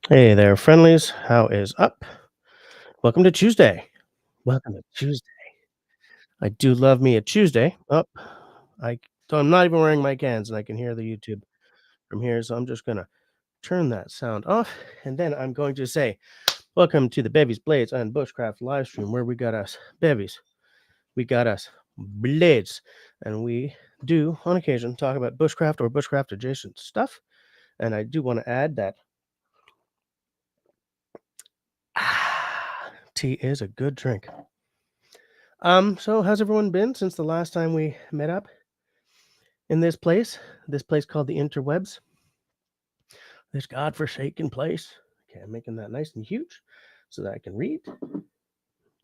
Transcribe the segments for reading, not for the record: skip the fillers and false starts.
Hey there, friendlies. How is up? Welcome to Tuesday. Welcome to Tuesday. I do love me a Tuesday. So I'm not even wearing my cans, and I can hear the YouTube from here. So I'm just gonna turn that sound off, and then I'm going to say, "Welcome to the Bevies Blades and Bushcraft live stream, where we got us bevies, we got us blades, and we do on occasion talk about bushcraft or bushcraft adjacent stuff." And I do want to add that tea is a good drink. So how's everyone been since the last time we met up in this place called the interwebs, this godforsaken place? Okay, I'm making that nice and huge so that I can read.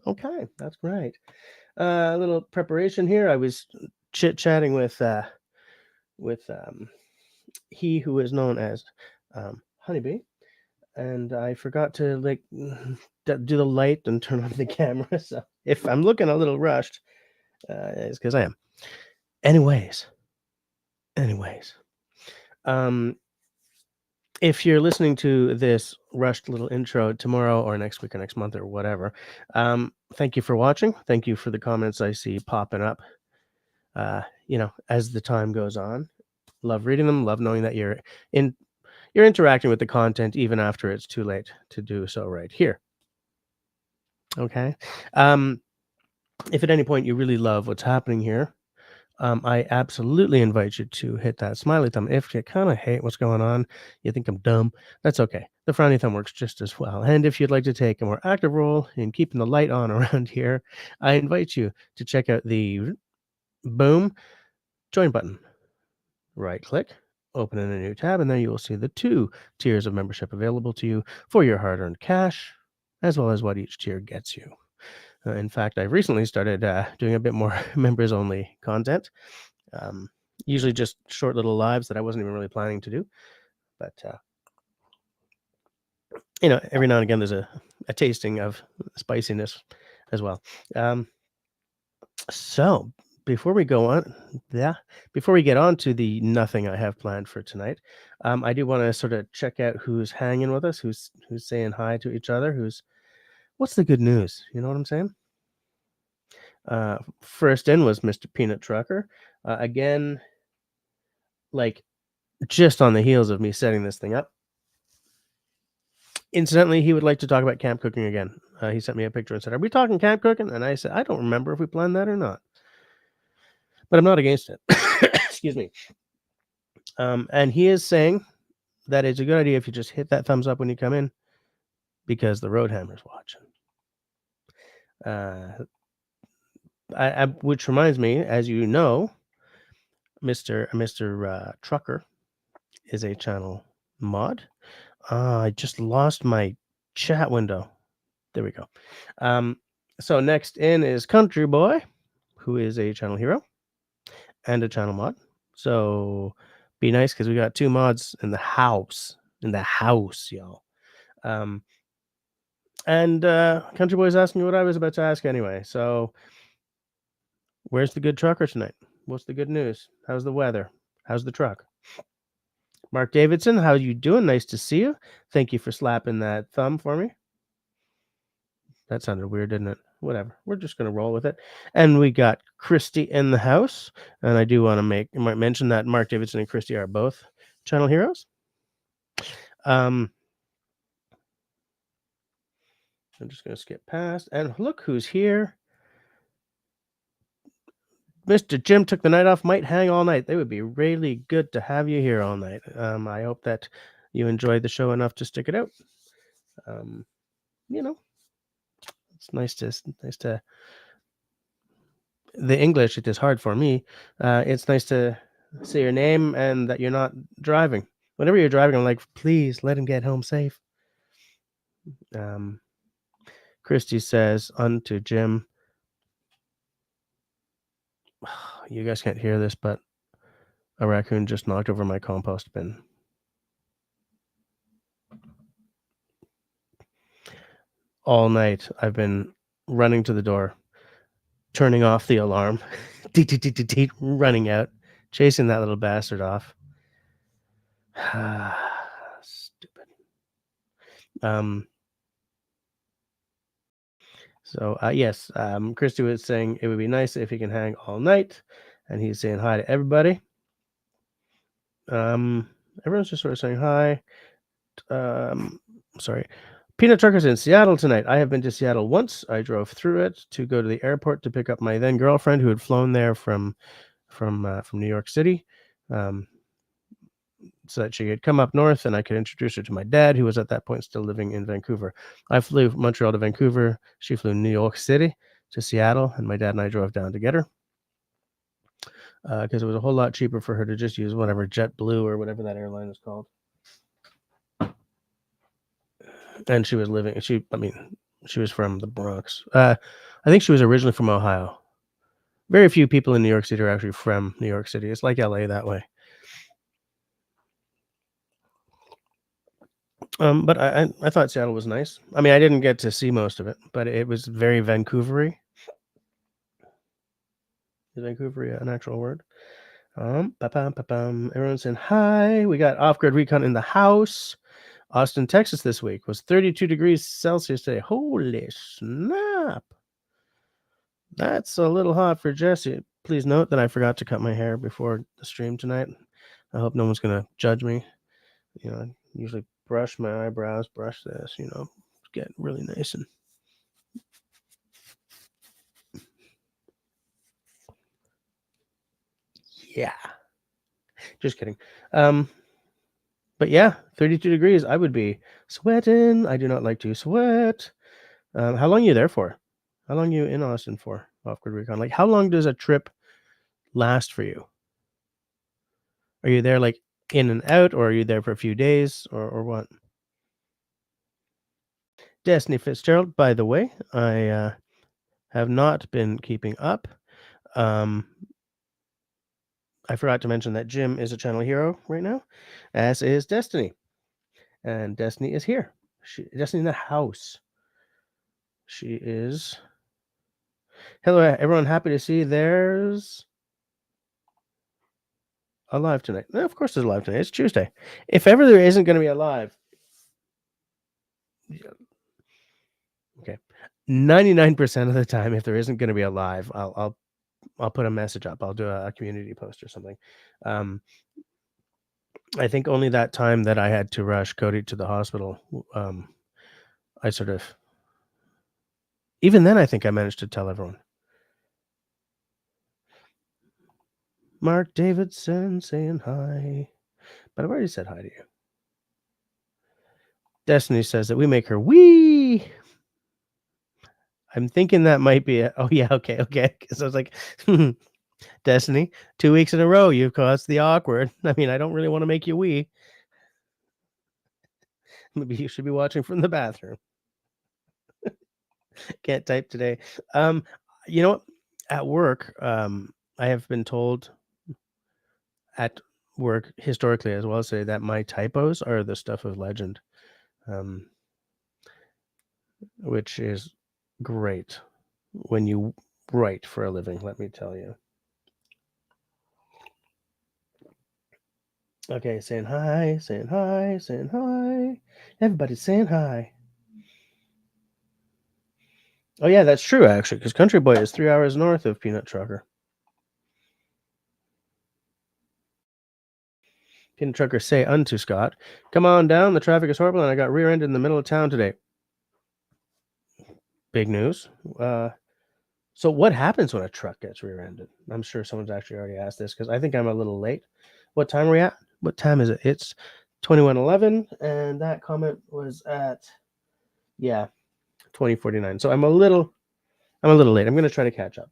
Okay, that's great. A little preparation here. I was chit chatting with he who is known as Honeybee, and I forgot to do the light and turn on the camera. So if I'm looking a little rushed, it's because I am. Anyways, anyways. Um, if you're listening to this rushed little intro tomorrow or next week or next month or whatever, thank you for watching. Thank you for the comments I see popping up. As the time goes on, love reading them. Love knowing that in you're interacting with the content even after it's too late to do so right here. Okay. Um, if at any point you really love what's happening here, I absolutely invite you to hit that smiley thumb. If you kind of hate what's going on, you think I'm dumb, that's okay. The frowny thumb works just as well. And if you'd like to take a more active role in keeping the light on around here, I invite you to check out the boom join button. Right click, open in a new tab, and there you will see the two tiers of membership available to you for your hard earned cash, as well as what each tier gets you. In fact, I've recently started doing a bit more members only content. Um, Usually just short little lives that I wasn't even really planning to do. But, every now and again, there's a tasting of spiciness as well. Um, so before we go on, yeah, before we get on to the nothing I have planned for tonight, I do want to sort of check out who's hanging with us, who's saying hi to each other, what's the good news? You know what I'm saying? First in was Mr. Peanut Trucker. Again, like just on the heels of me setting this thing up. Incidentally, he would like to talk about camp cooking again. He sent me a picture and said, "Are we talking camp cooking?" And I said, "I don't remember if we planned that or not, but I'm not against it." Excuse me. And he is saying that it's a good idea if you just hit that thumbs up when you come in because the Roadhammer's watching. Uh, which reminds me, as you know, Mister Trucker is a channel mod. I just lost my chat window. There we go. Um, so next in is Country Boy, who is a channel hero and a channel mod. So be nice because we got two mods in the house. In the house, y'all. Um, and Country Boy's asking me what I was about to ask anyway. So where's the good trucker tonight? What's the good news? How's the weather? How's the truck? Mark Davidson, how you doing? Nice to see you. Thank you for slapping that thumb for me. That sounded weird, didn't it? Whatever. We're just gonna roll with it. And we got Christy in the house. And I do want to might mention that Mark Davidson and Christy are both channel heroes. Um, I'm just gonna skip past. And look who's here. Mr. Jim took the night off, might hang all night. They would be really good to have you here all night. I hope that you enjoyed the show enough to stick it out. Um, you know, it's nice to the English. It is hard for me. It's nice to say your name and that you're not driving. Whenever you're driving, I'm like, please let him get home safe. Um, Christy says, unto Jim, you guys can't hear this, but a raccoon just knocked over my compost bin. All night, I've been running to the door, turning off the alarm, running out, chasing that little bastard off. Stupid. Um, so yes, Christy was saying it would be nice if he can hang all night, and he's saying hi to everybody. Everyone's just sort of saying hi. Sorry. Peanut Trucker's in Seattle tonight. I have been to Seattle once. I drove through it to go to the airport to pick up my then girlfriend who had flown there from New York City, um, so that she could come up north and I could introduce her to my dad, who was at that point still living in Vancouver. I flew Montreal to Vancouver. She flew New York City to Seattle, and my dad and I drove down to get her because it was a whole lot cheaper for her to just use whatever JetBlue or whatever that airline is called. And she was living. She was from the Bronx. I think she was originally from Ohio. Very few people in New York City are actually from New York City. It's like LA that way. But I thought Seattle was nice. I mean, I didn't get to see most of it, but it was very Vancouvery. Is Vancouvery an actual word? Everyone's saying hi. We got Off-Grid Recon in the house. Austin, Texas this week was 32 degrees Celsius today. Holy snap. That's a little hot for Jesse. Please note that I forgot to cut my hair before the stream tonight. I hope no one's going to judge me. I usually brush my eyebrows, brush this, get really nice and yeah. Just kidding. But yeah, 32 degrees. I would be sweating. I do not like to sweat. How long are you there for? How long are you in Austin for? Off-Grid Recon. Like, how long does a trip last for you? Are you there like in and out, or are you there for a few days, or what? Destiny Fitzgerald, by the way, I have not been keeping up. I forgot to mention that Jim is a channel hero right now, as is Destiny. And Destiny is here. Destiny in the house. She is. Hello, everyone. Happy to see there's a live tonight. No, of course there's a live tonight. It's Tuesday. If ever there isn't going to be a live, okay, 99% of the time, if there isn't going to be a live, I'll put a message up. I'll do a community post or something. I think only that time that I had to rush Cody to the hospital, I sort of. Even then, I think I managed to tell everyone. Mark Davidson saying hi. But I've already said hi to you. Destiny says that we make her wee. I'm thinking that might be oh yeah, okay. Because I was like, Destiny, 2 weeks in a row, you've caused the awkward. I mean, I don't really want to make you wee. Maybe you should be watching from the bathroom. Can't type today. You know what? At work, I have been told at work historically as well, say that my typos are the stuff of legend, which is great when you write for a living, let me tell you. Okay, saying hi, saying hi, saying hi. Everybody's saying hi. Oh yeah, that's true actually, because Country Boy is 3 hours north of Peanut Trucker. Peanut Trucker say unto Scott, "Come on down. The traffic is horrible, and I got rear-ended in the middle of town today." Big news. So what happens when a truck gets rear-ended? I'm sure someone's actually already asked this because I think I'm a little late. What time are we at? What time is it? It's 21:11, and that comment was at 20:49. So I'm a little late. I'm going to try to catch up.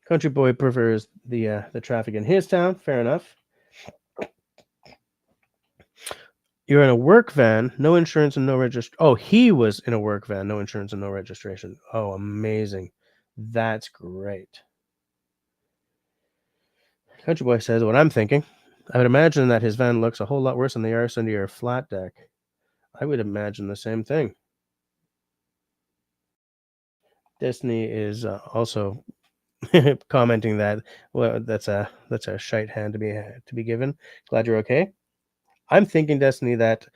Country Boy prefers the traffic in his town. Fair enough. You're in a work van, no insurance and no registration. Oh, he was in a work van, no insurance and no registration. Oh, amazing. That's great. Country Boy says what I'm thinking. I would imagine that his van looks a whole lot worse than the arse under your flat deck. I would imagine the same thing. Destiny is also commenting that, well, that's a shite hand to be given. Glad you're okay. I'm thinking, Destiny, that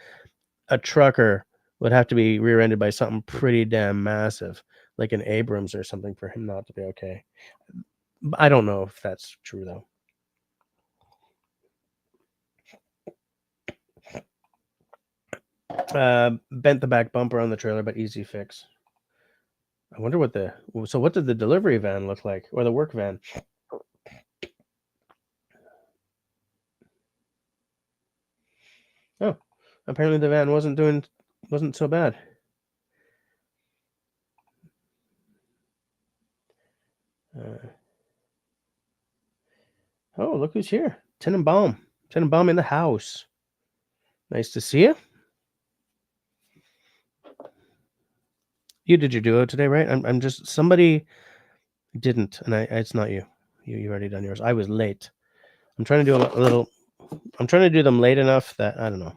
a trucker would have to be rear-ended by something pretty damn massive, like an Abrams or something, for him not to be okay. I don't know if that's true though. Bent the back bumper on the trailer, but easy fix. I wonder what what did the delivery van look like, or the work van? Oh, apparently the van wasn't so bad. Oh, look who's here. Tenenbaum. Tenenbaum in the house. Nice to see you. You did your duo today, right? I'm just, somebody didn't, and it's not you. You already done yours. I was late. I'm trying to do a little. I'm trying to do them late enough that I don't know.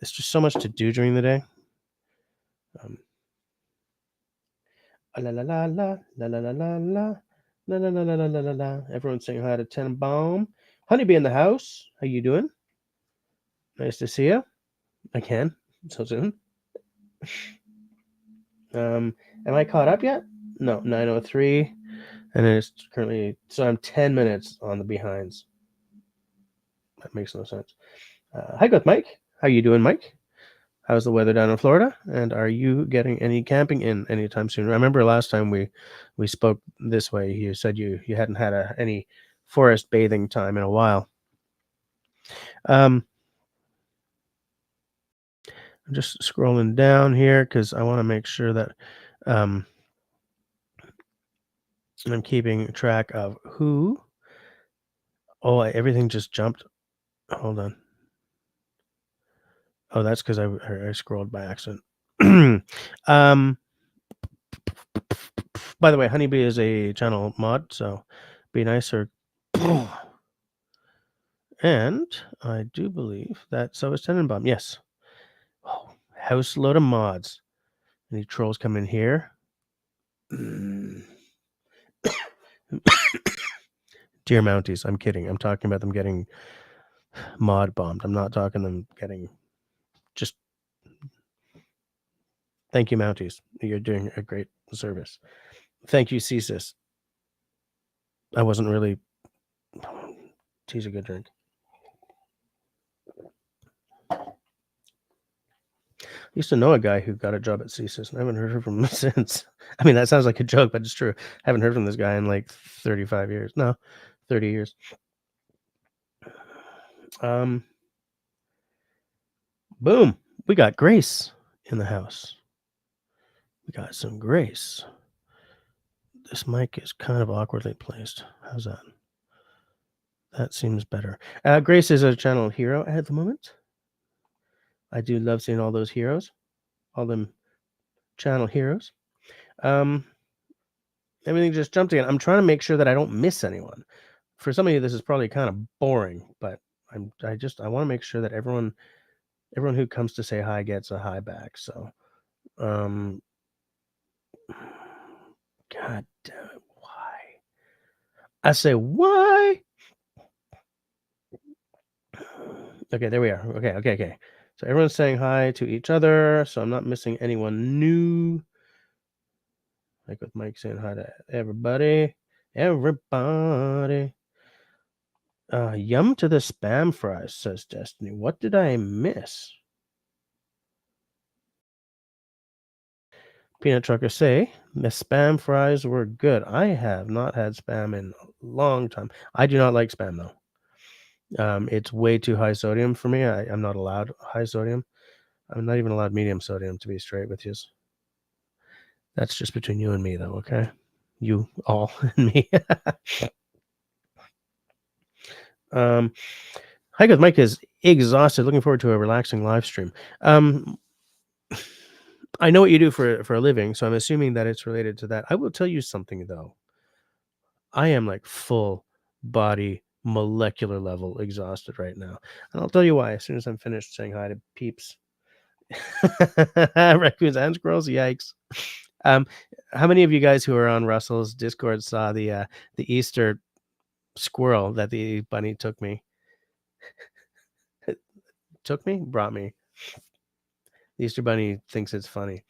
It's just so much to do during the day. La la la la la la la la la la la la la la la la la. Everyone's saying hi to Tenenbaum. Honeybee in the house. How you doing? Nice to see you. Again, so soon. Am I caught up yet? No, 9:03, and it's currently, so I'm 10 minutes on the behinds. That makes no sense. Hi, good Mike. How you doing, Mike? How's the weather down in Florida? And are you getting any camping in anytime soon? I remember last time we spoke this way, you said you hadn't had any forest bathing time in a while. I'm just scrolling down here because I want to make sure that I'm keeping track of who. Oh, everything just jumped. Hold on. Oh, that's because I scrolled by accident. By the way, Honeybee is a channel mod, so be nice or. And I do believe that so is Tenenbaum. Yes. Oh, house load of mods. Any trolls come in here? Dear Mounties, I'm kidding. I'm talking about them getting mod bombed. I'm not talking them getting just. Thank you, Mounties. You're doing a great service. Thank you, CSIS. I wasn't really. Tea's a good drink. I used to know a guy who got a job at CSIS, and I haven't heard from him since. I mean, that sounds like a joke, but it's true. I haven't heard from this guy in like 35 years. No, 30 years. Boom. We got Grace in the house. We got some Grace. This mic is kind of awkwardly placed. How's that? That seems better. Grace is a channel hero at the moment. I do love seeing all those heroes, all them channel heroes. Everything just jumped again. I'm trying to make sure that I don't miss anyone. For some of you, this is probably kind of boring, but I want to make sure that everyone who comes to say hi gets a hi back. So, God damn it, why? I say why? Okay, there we are. Okay. So everyone's saying hi to each other, so I'm not missing anyone new. Like with Mike saying hi to everybody. Everybody. Yum to the spam fries, says Destiny. What did I miss? Peanut Trucker say the spam fries were good. I have not had spam in a long time. I do not like spam though. It's way too high sodium for me. I'm not allowed high sodium. I'm not even allowed medium sodium, to be straight with you. That's just between you and me, though, okay? You all and me. Hi, good. Mike is exhausted. Looking forward to a relaxing live stream. I know what you do for a living, so I'm assuming that it's related to that. I will tell you something, though. I am like full body, molecular level exhausted right now. And I'll tell you why as soon as I'm finished saying hi to peeps. Raccoons and squirrels, yikes. Um, how many of you guys who are on Russell's Discord saw the Easter squirrel that the bunny took me? Took me? Brought me. The Easter bunny thinks it's funny.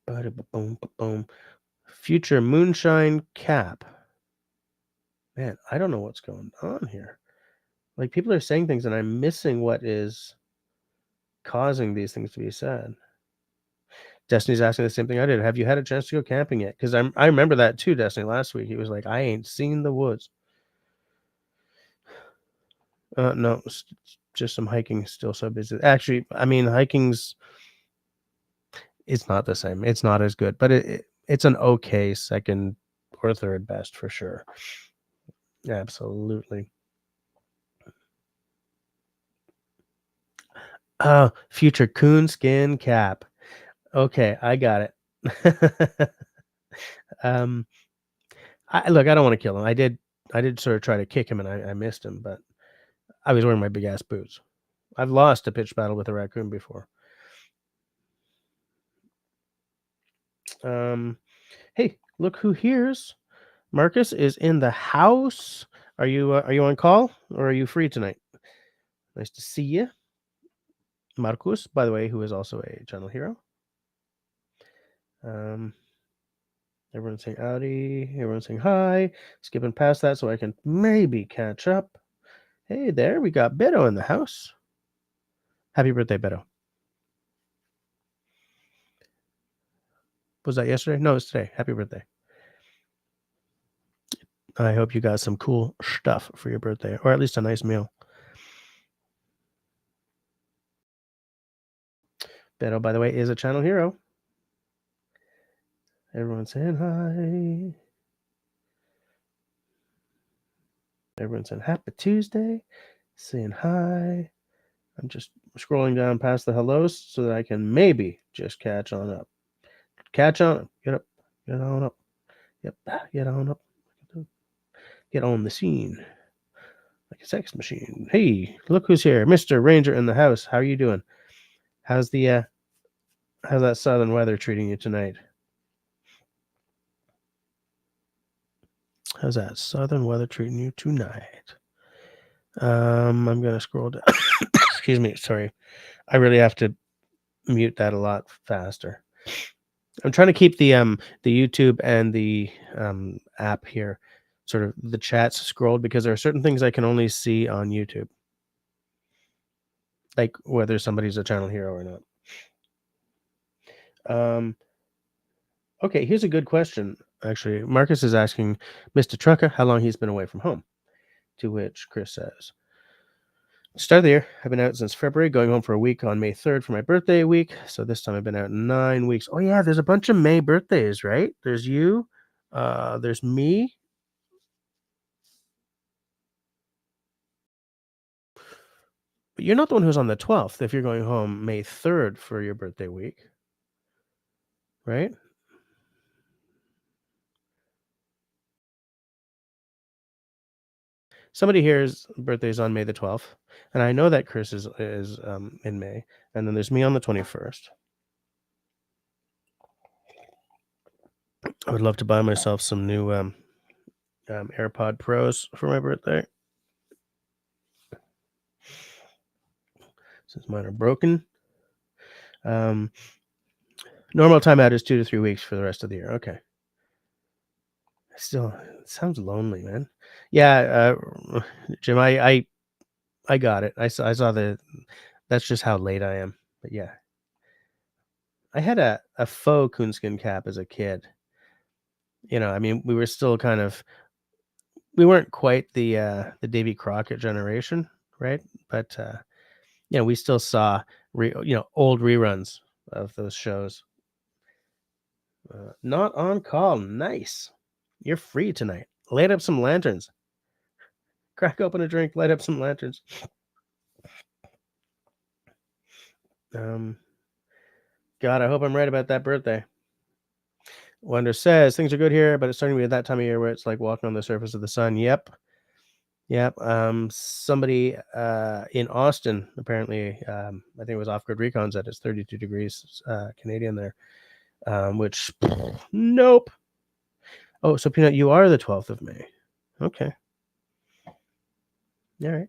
Ba-da-ba-boom. Future moonshine cap. Man, I don't know what's going on here. Like, people are saying things and I'm missing what is causing these things to be said. Destiny's asking the same thing I did. Have you had a chance to go camping yet? Because I remember that too, Destiny, last week. He was like, I ain't seen the woods. No, just some hiking, still so busy. Actually, I mean, hiking's it's not the same. It's not as good, but it's an okay second or third best for sure. Absolutely. Future coonskin cap. Okay, I got it. um, I look, I don't want to kill him. I did sort of try to kick him, and I missed him, but I was wearing my big ass boots. I've lost a pitch battle with a raccoon before. Hey, look who hears. Marcus is in the house. Are you on call or are you free tonight? Nice to see you. Marcus, by the way, who is also a channel hero. Everyone's saying howdy. Everyone's saying hi. Skipping past that so I can maybe catch up. Hey there, we got Beto in the house. Happy birthday, Beto. Was that yesterday? No, it's today. Happy birthday. I hope you got some cool stuff for your birthday, or at least a nice meal. Beto, by the way, is a channel hero. Everyone's saying hi. Everyone's saying happy Tuesday, saying hi. I'm just scrolling down past the hellos so that I can maybe just catch on up. Catch on. Get up. Get on up. Yep. Get on up. Get on the scene. Like a sex machine. Hey, look who's here. Mr. Ranger in the house. How are you doing? How's that southern weather treating you tonight? How's that southern weather treating you tonight? I'm gonna scroll down. Excuse me, sorry. I really have to mute that a lot faster. I'm trying to keep the YouTube and the app here, sort of the chats scrolled because there are certain things I can only see on YouTube, like whether somebody's a channel hero or not. Okay, here's a good question. Actually, Marcus is asking Mr. Trucker how long he's been away from home. To which Chris says, start of the year, I've been out since February, going home for a week on May 3rd for my birthday week. So this time I've been out 9 weeks. Oh yeah, there's a bunch of May birthdays, right? There's you, there's me. But you're not the one who's on the 12th if you're going home May 3rd for your birthday week, right? Somebody here's birthday's on May the 12th, and I know that Chris is in May, and then there's me on the 21st. I would love to buy myself some new AirPod Pros for my birthday, since mine are broken. Normal timeout is 2 to 3 weeks for the rest of the year. Okay. Still, it sounds lonely, man. Yeah, Jim, I got it. I saw the. That's just how late I am. But yeah, I had a faux coonskin cap as a kid. I mean, we were still kind of we weren't quite the Davy Crockett generation, right? But we still saw old reruns of those shows. Not on call. Nice. You're free tonight. Light up some lanterns. Crack open a drink. Light up some lanterns. God, I hope I'm right about that birthday. Wonder says things are good here, but it's starting to be at that time of year where it's like walking on the surface of the sun. Yep. Yep. Somebody in Austin, apparently, I think it was Off Grid Recon, said it's 32 degrees Canadian there, which, nope. Oh, so Peanut, you are the 12th of May. Okay. All right.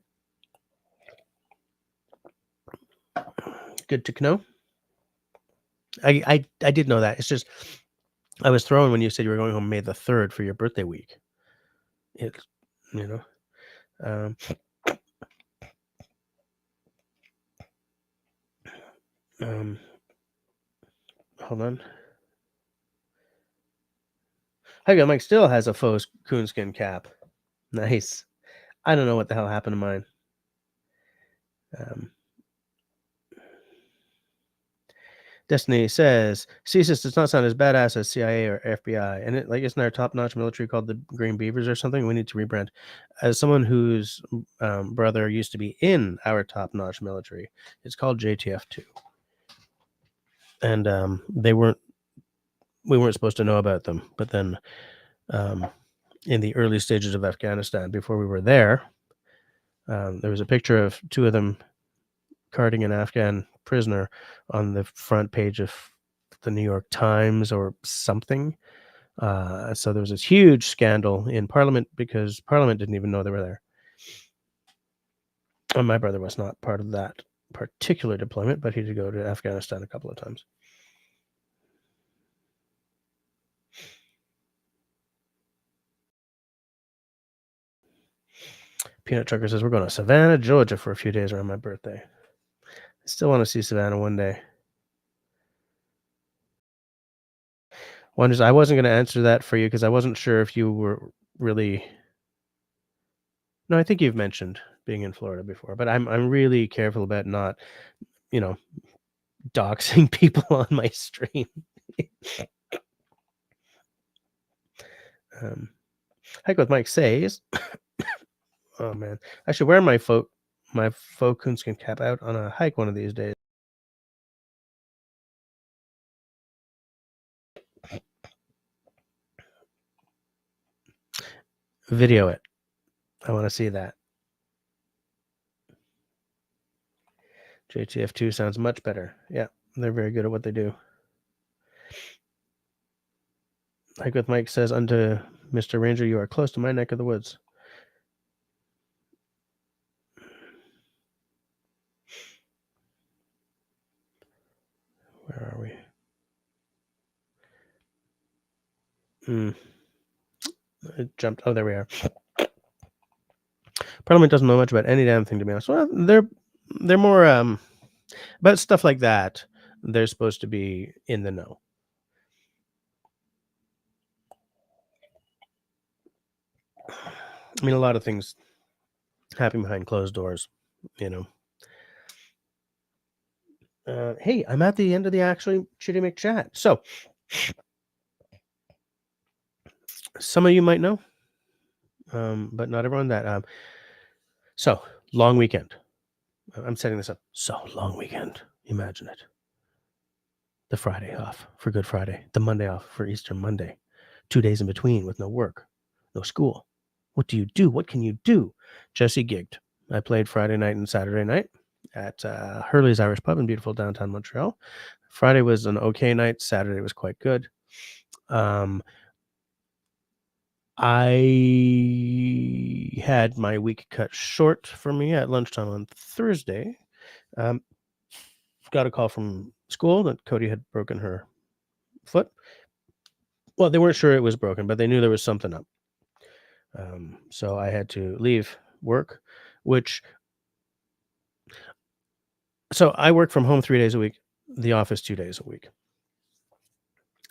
Good to know. I did know that. It's just I was thrown when you said you were going home May the 3rd for your birthday week. It's, you know, um, um, hold on. Hey, Mike still has a faux coonskin cap. Nice. I don't know what the hell happened to mine. Um, Destiny says CSIS does not sound as badass as CIA or FBI, and isn't our top-notch military called the Green Beavers or something? We need to rebrand. As someone whose brother used to be in our top-notch military, it's called JTF2, and we weren't supposed to know about them, but then in the early stages of Afghanistan, before we were there, there was a picture of two of them carting an Afghan prisoner on the front page of the New York Times or something. So there was this huge scandal in Parliament because Parliament didn't even know they were there. And my brother was not part of that particular deployment, but he did go to Afghanistan a couple of times. Peanut Trucker says, we're going to Savannah, Georgia for a few days around my birthday. I still want to see Savannah one day. Wonders, I wasn't going to answer that for you because I wasn't sure if you were really. No, I think you've mentioned being in Florida before, but I'm really careful about not, doxing people on my stream. Hike with Mike says, oh man, I should wear my faux coonskin cap out on a hike one of these days. Video it. I want to see that. JTF2 sounds much better. Yeah, they're very good at what they do. Hike with Mike says, unto Mr. Ranger, you are close to my neck of the woods. Where are we? It jumped. Oh, there we are. Parliament doesn't know much about any damn thing, to be honest. Well, they're more about stuff like that. They're supposed to be in the know. I mean, a lot of things happen behind closed doors, Hey, I'm at the end of the actually Chitty McChat. So, some of you might know, but not everyone that. So, long weekend. I'm setting this up. So, long weekend. Imagine it. The Friday off for Good Friday. The Monday off for Easter Monday. 2 days in between with no work, no school. What do you do? What can you do? Jesse gigged. I played Friday night and Saturday night at Hurley's Irish Pub in beautiful downtown Montreal. Friday was an okay night. Saturday was quite good. I had my week cut short for me at lunchtime on Thursday. Got a call from school that Cody had broken her foot. Well, they weren't sure it was broken, but they knew there was something up. So I had to leave work, so I work from home 3 days a week, the office 2 days a week.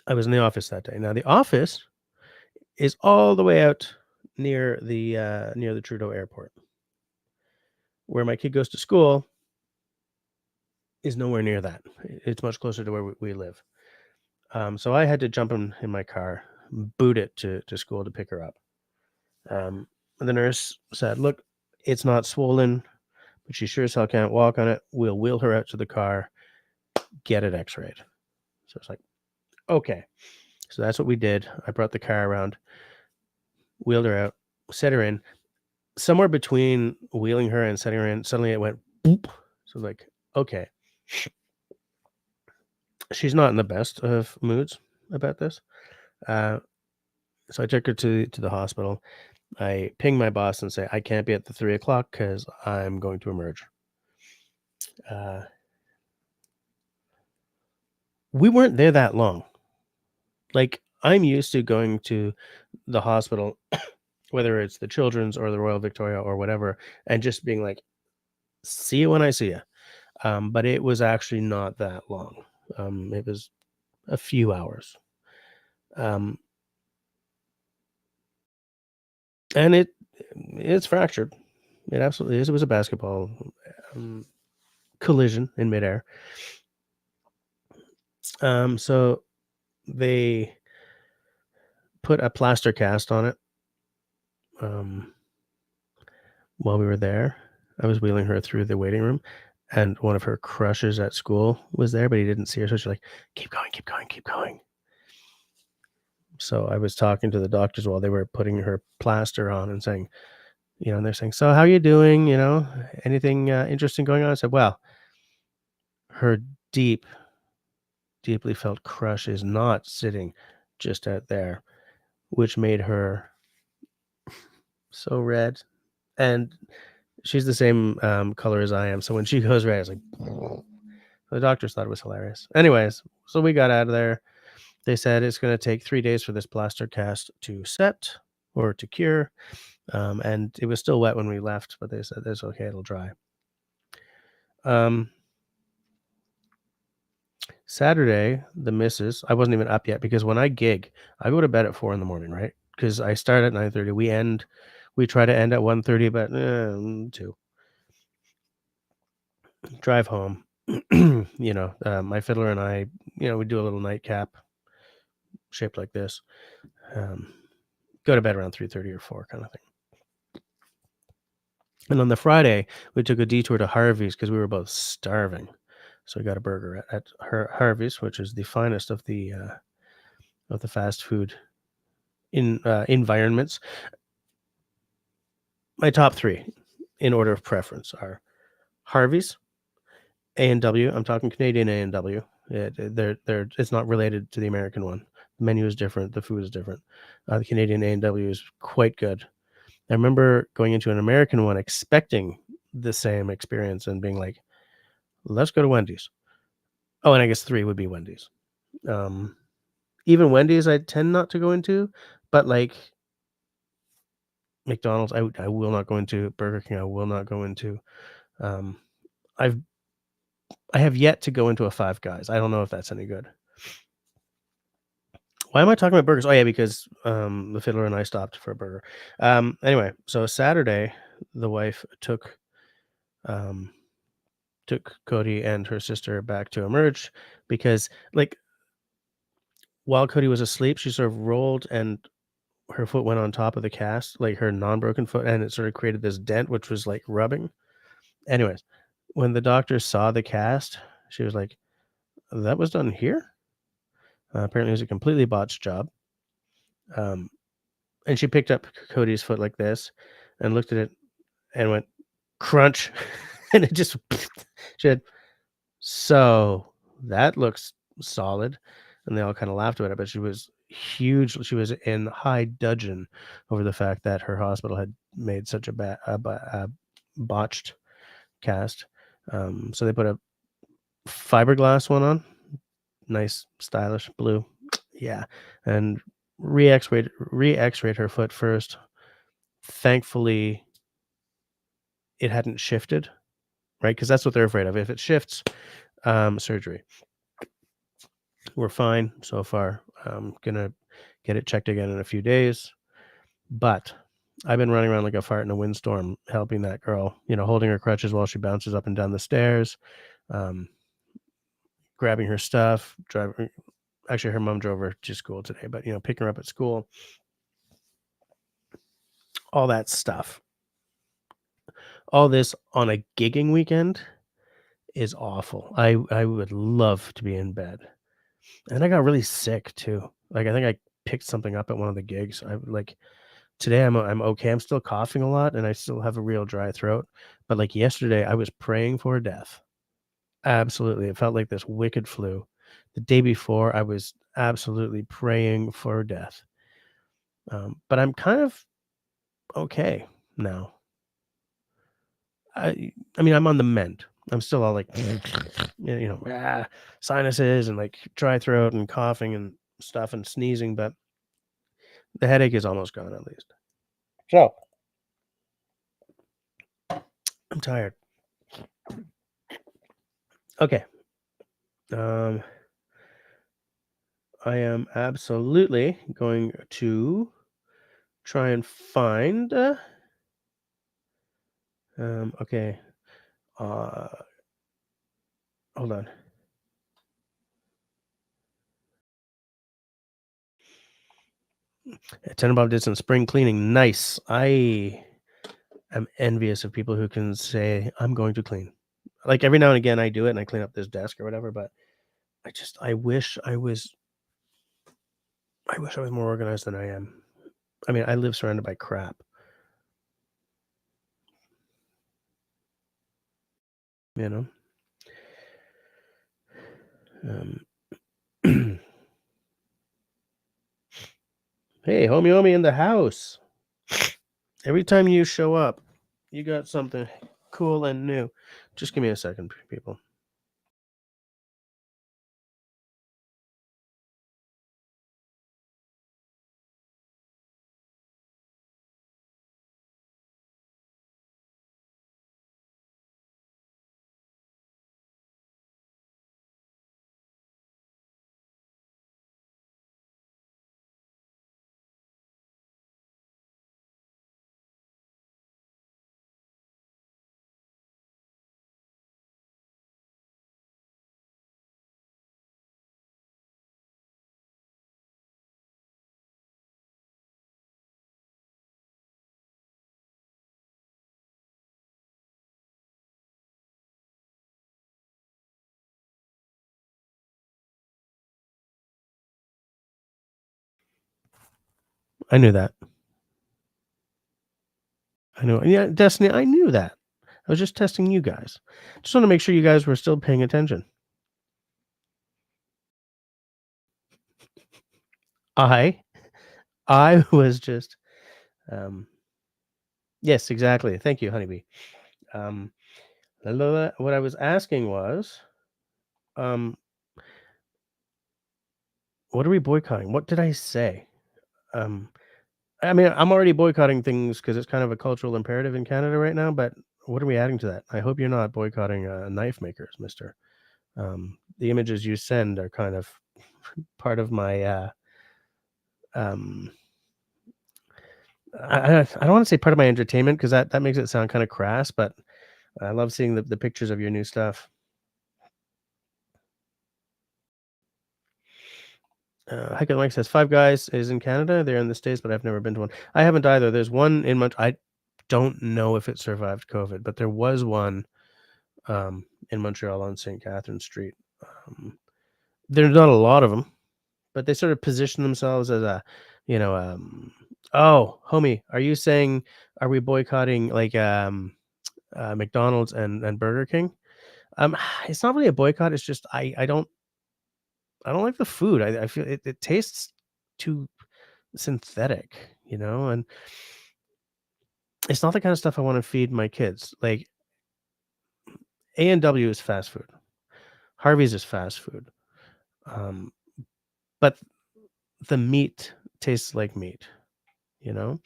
I was in the office that day. Now the office is all the way out near the Trudeau Airport. Where my kid goes to school is nowhere near that. It's much closer to where we live. So I had to jump in my car, boot it to school to pick her up. The nurse said, look, it's not swollen, but she sure as hell can't walk on it. We'll wheel her out to the car, get it x-rayed. So it's like, okay. So that's what we did. I brought the car around, wheeled her out, set her in. somewhere between wheeling her and setting her in, suddenly it went boop. So like, okay, she's not in the best of moods about this. Uh, so I took her to the hospital. I ping my boss and say I can't be at the 3 o'clock because I'm going to emerge. Uh, we weren't there that long. Like I'm used to going to the hospital, whether it's the Children's or the Royal Victoria or whatever, and just being like, "See you when I see you." But it was actually not that long. It was a few hours. Um, and it's fractured. It absolutely is. It was a basketball um, collision in midair. So they put a plaster cast on it. Um, while we were there, I was wheeling her through the waiting room, and one of her crushes at school was there, but he didn't see her. So she's like, "Keep going, keep going, keep going." So I was talking to the doctors while they were putting her plaster on and saying, and they're saying, "So how are you doing? Anything interesting going on?" I said, "Well, her deeply felt crush is not sitting just out there, which made her so red. And she's the same color as I am. So when she goes red, it's like, the doctors thought it was hilarious. Anyways, so we got out of there. They said it's going to take 3 days for this plaster cast to set or to cure. And it was still wet when we left, but they said it's okay, it'll dry. Um, Saturday, the missus, I wasn't even up yet because when I gig, I go to bed at 4 in the morning, right? Because I start at 9:30. We try to end at 1:30, but 2. Drive home. My fiddler and I, we do a little nightcap shaped like this. Um, Go to bed around 3:30 or 4 kind of thing. And on the Friday, we took a detour to Harvey's because we were both starving. So we got a burger at Harvey's, which is the finest of the fast food environments. My top 3 in order of preference are Harvey's, A&W. I'm talking Canadian A&W. It's not related to the American one. The menu is different. The food is different. The Canadian A&W is quite good. I remember going into an American one expecting the same experience and being like, let's go to Wendy's. Oh, and I guess 3 would be Wendy's. Even Wendy's I tend not to go into, but like McDonald's, I will not go into. Burger King, I will not go into. Um, I have yet to go into a Five Guys. I don't know if that's any good. Why am I talking about burgers? Oh yeah, because the fiddler and I stopped for a burger. Anyway, so Saturday, the wife um, took Cody and her sister back to Emerge because, like, while Cody was asleep, she sort of rolled and her foot went on top of the cast, like her non-broken foot, and it sort of created this dent, which was like rubbing. Anyways, when the doctor saw the cast, she was like, "That was done here." Apparently, it was a completely botched job. Um, and she picked up Cody's foot like this, and looked at it, and went crunch, and it just she had, "So that looks solid," and they all kind of laughed about it. But she was huge. She was in high dudgeon over the fact that her hospital had made such a botched cast. So they put a fiberglass one on, nice, stylish blue, yeah, and re-X-rayed her foot first. Thankfully, it hadn't shifted, right? Because that's what they're afraid of. If it shifts, surgery. We're fine so far. I'm gonna get it checked again in a few days, but I've been running around like a fart in a windstorm, helping that girl. Holding her crutches while she bounces up and down the stairs, um, grabbing her stuff, driving. Actually, her mom drove her to school today, but picking her up at school, all that stuff. All this on a gigging weekend is awful. I would love to be in bed. And I got really sick too. Like I think I picked something up at one of the gigs. I like Today I'm okay. I'm still coughing a lot and I still have a real dry throat. But like yesterday, I was praying for death. Absolutely. It felt like this wicked flu. The day before, I was absolutely praying for death. But I'm kind of okay now. I mean, I'm on the mend. I'm still all like, sinuses and like dry throat and coughing and stuff and sneezing, but the headache is almost gone at least. So I'm tired. Okay. Um, I am absolutely going to try and find. Okay. Uh, hold on. Tenenbaum did some spring cleaning. Nice. I am envious of people who can say, "I'm going to clean." Like every now and again, I do it and I clean up this desk or whatever. But I wish I was more organized than I am. I mean, I live surrounded by crap. You know. Um, hey, homie in the house. Every time you show up, you got something cool and new. Just give me a second, people. I knew that. I know. Yeah, Destiny, I knew that. I was just testing you guys. Just want to make sure you guys were still paying attention. I I was just yes, exactly. Thank you, honeybee. Um what I was asking was, um, what are we boycotting? What did I say? Um, I mean, I'm already boycotting things because it's kind of a cultural imperative in Canada right now, but what are we adding to that? I hope you're not boycotting knife makers, mister. The images you send are kind of part of my um I don't want to say part of my entertainment because that makes it sound kind of crass, but I love seeing the pictures of your new stuff. Hiker Mike says Five Guys is in Canada. They're in the States, but I've never been to one. I haven't either. There's one in I don't know if it survived COVID, but there was one in Montreal on St. Catherine Street. Um, there's not a lot of them, but they sort of position themselves as a, you know, oh, homie, are you saying are we boycotting like McDonald's and Burger King? It's not really a boycott. It's just I don't like the food. I feel it tastes too synthetic, and it's not the kind of stuff I want to feed my kids. Like A&W is fast food. Harvey's is fast food. Um, but the meat tastes like meat, you know?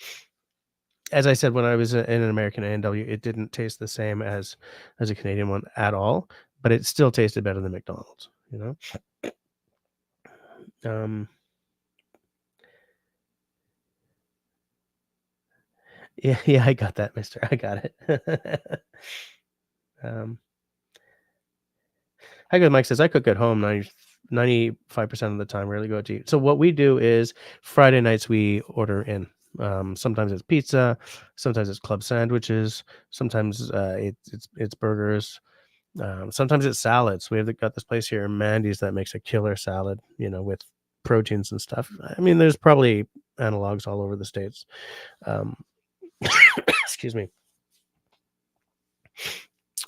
As I said, when I was in an American A&W, it didn't taste the same as a Canadian one at all, but it still tasted better than McDonald's. Um, yeah, yeah, I got that, mister. I got it. um, Hi, good. Mike says I cook at home 95% of the time. Rarely go out to eat. So what we do is Friday nights we order in. Sometimes it's pizza, sometimes it's club sandwiches, sometimes it's burgers, sometimes it's salads. Got this place here in Mandy's that makes a killer salad, with proteins and stuff. I mean, there's probably analogs all over the states. Um, excuse me.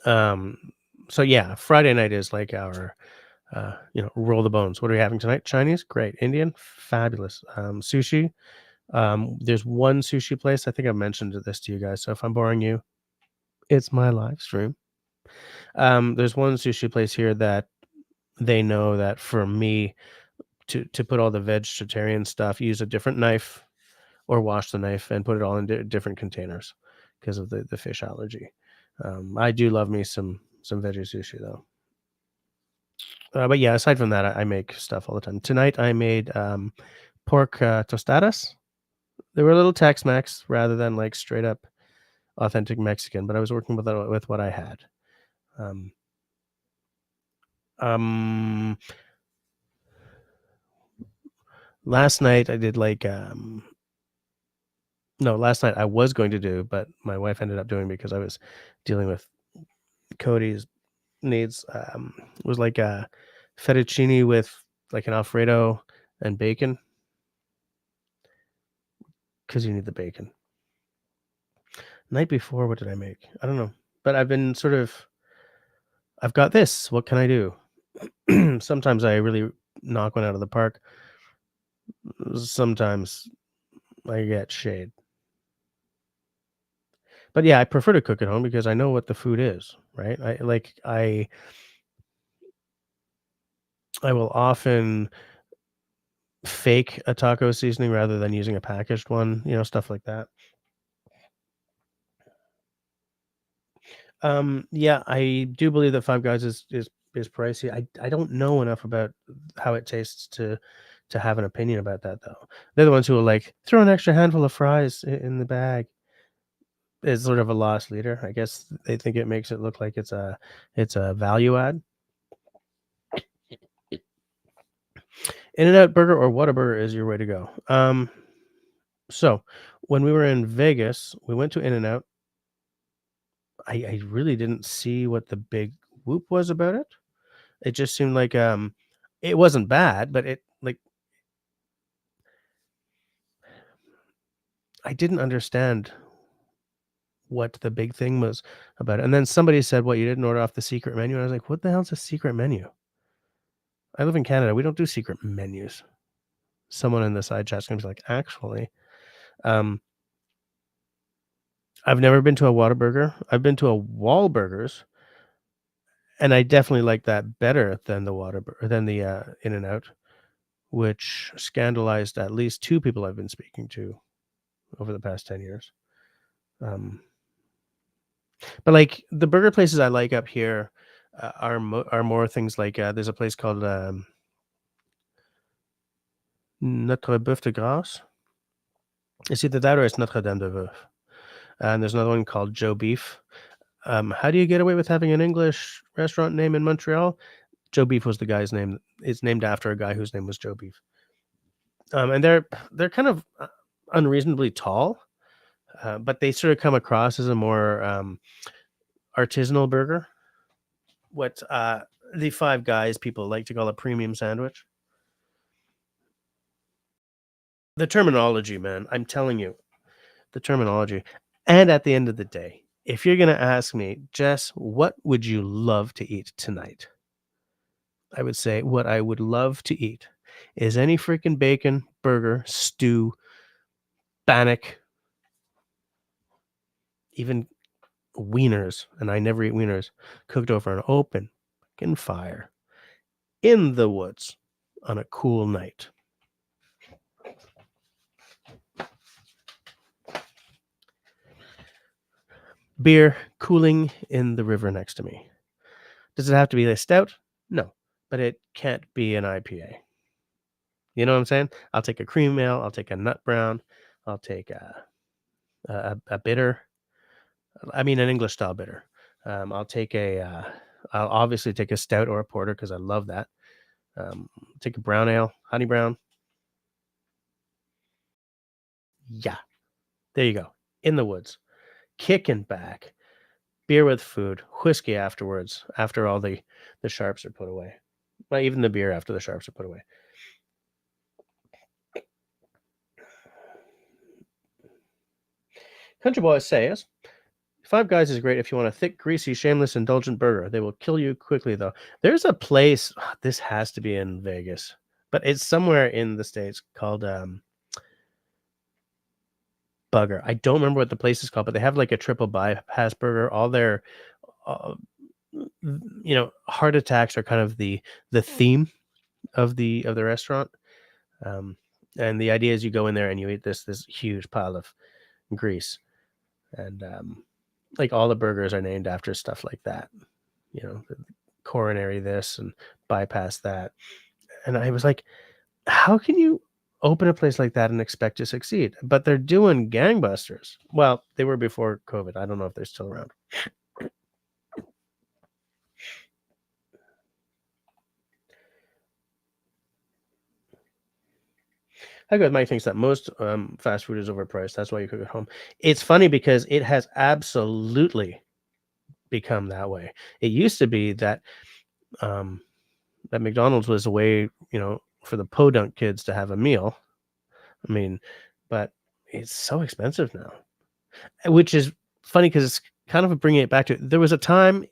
Um, so yeah, Friday night is like our roll the bones. What are we having tonight? Chinese, great. Indian, fabulous. Sushi. There's one sushi place. I think I mentioned this to you guys. So if I'm boring you, it's my live stream. There's one sushi place here that they know that for me to put all the vegetarian stuff, use a different knife or wash the knife and put it all in different containers because of the fish allergy. I do love me some veggie sushi though. But yeah, aside from that, I make stuff all the time. Tonight I made pork tostadas. They were a little Tex-Mex rather than like straight up authentic Mexican, but I was working with what I had. Um, um, last night I did like no, last night I was going to do, but my wife ended up doing because I was dealing with Cody's needs. Was like a fettuccine with like an Alfredo and bacon because you need the bacon. Night before, what did I make? I don't know, but I've been sort of. I've got this. What can I do? Sometimes I really knock one out of the park. Sometimes I get shade. But yeah, I prefer to cook at home because I know what the food is, right? I will often fake a taco seasoning rather than using a packaged one, stuff like that. Yeah, I do believe that Five Guys is pricey. I don't know enough about how it tastes to have an opinion about that though. They're the ones who will like throw an extra handful of fries in the bag. It's sort of a loss leader. I guess they think it makes it look like it's a value add. In-N-Out Burger or Whataburger is your way to go. So when we were in Vegas, we went to In-N-Out. I really didn't see what the big whoop was about it. It just seemed like it wasn't bad, but it like I didn't understand what the big thing was about it. And then somebody said, "What, you didn't order off the secret menu?" And I was like, "What the hell's a secret menu?" I live in Canada. We don't do secret menus. Someone in the side chat's gonna be like, "Actually, um, I've never been to a Whataburger. I've been to a Wahlburgers, and I definitely like that better than the In-N-Out, which scandalized at least 2 people I've been speaking to over the past 10 years. Um, but, like, the burger places I like up here, are more things like, there's a place called, Notre Boeuf de Grâce. It's either that or it's Notre Dame de Boeuf. And there's another one called Joe Beef. How do you get away with having an English restaurant name in Montreal? Joe Beef was the guy's name. It's named after a guy whose name was Joe Beef. And they're kind of unreasonably tall, but they sort of come across as a more artisanal burger. What the Five Guys people like to call a premium sandwich. The terminology, man, I'm telling you, the terminology. And at the end of the day, if you're gonna ask me, Jess, what would you love to eat tonight? I would say what I would love to eat is any freaking bacon, burger, stew, bannock, even wieners, and I never eat wieners, cooked over an open fucking fire in the woods on a cool night. Beer cooling in the river next to me. Does it have to be a stout? No, but it can't be an IPA. You know what I'm saying? I'll take a cream ale, I'll take a nut brown, I'll take a bitter. I mean, an English style bitter. I'll take I'll obviously take a stout or a porter because I love that. Take a brown ale, honey brown. Yeah, there you go. In the woods, kicking back, beer with food, whiskey afterwards. After all the sharps are put away, well, even the beer after the sharps are put away. Country Boy says, Five Guys is great if you want a thick, greasy, shameless, indulgent burger. They will kill you quickly, though. There's a place, this has to be in Vegas, but it's somewhere in the States called Bugger. I don't remember what the place is called, but they have like a triple bypass burger. All their, uh, heart attacks are kind of the theme of the restaurant. Um, and the idea is you go in there and you eat this huge pile of grease, and like all the burgers are named after stuff like that. The coronary this and bypass that. And I was like, how can you open a place like that and expect to succeed? But they're doing gangbusters. Well, they were before COVID. I don't know if they're still around. I go with Mike thinks that most fast food is overpriced. That's why you cook at home. It's funny because it has absolutely become that way. It used to be that that McDonald's was a way, for the podunk kids to have a meal. I mean, but it's so expensive now, which is funny because it's kind of bringing it back to there was a time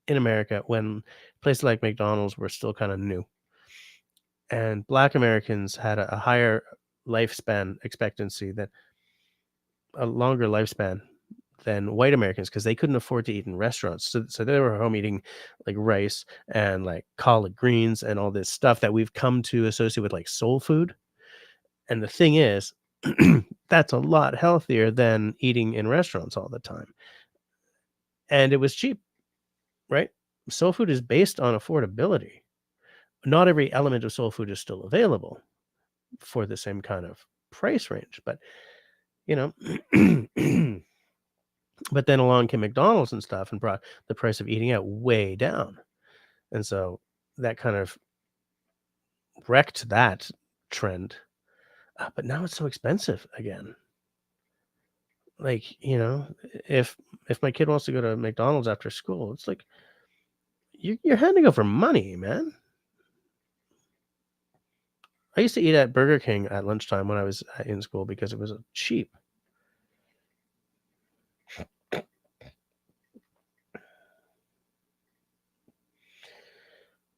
in America when places like McDonald's were still kind of new, and Black Americans had a higher lifespan expectancy, that a longer lifespan than white Americans, because they couldn't afford to eat in restaurants. So they were home eating like rice and like collard greens and all this stuff that we've come to associate with like soul food. And the thing is, that's a lot healthier than eating in restaurants all the time. And it was cheap, right? Soul food is based on affordability. Not every element of soul food is still available for the same kind of price range, but you know, but then along came McDonald's and stuff and brought the price of eating out way down. And so that kind of wrecked that trend. But now it's so expensive again. Like, if my kid wants to go to McDonald's after school, it's like you're handing over money, man. I used to eat at Burger King at lunchtime when I was in school because it was cheap.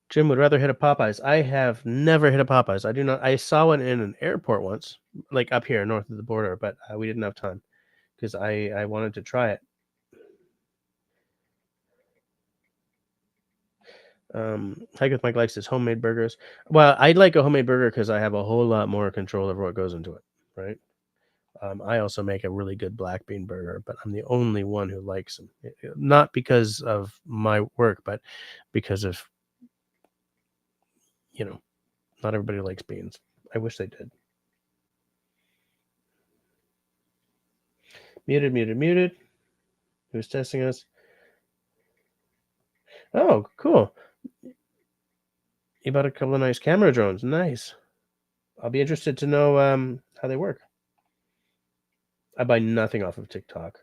Jim would rather hit a Popeyes. I have never hit a Popeyes. I do not. I saw one in an airport once, like up here north of the border, but we didn't have time because I wanted to try it. Hike with Mike likes his homemade burgers. Well, I'd like a homemade burger because I have a whole lot more control over what goes into it, right? I also make a really good black bean burger, but I'm the only one who likes them. Not because of my work, but because of, not everybody likes beans. I wish they did. Muted, muted, muted. Who's testing us? Oh, cool. You bought a couple of nice camera drones. Nice. I'll be interested to know how they work. I buy nothing off of TikTok.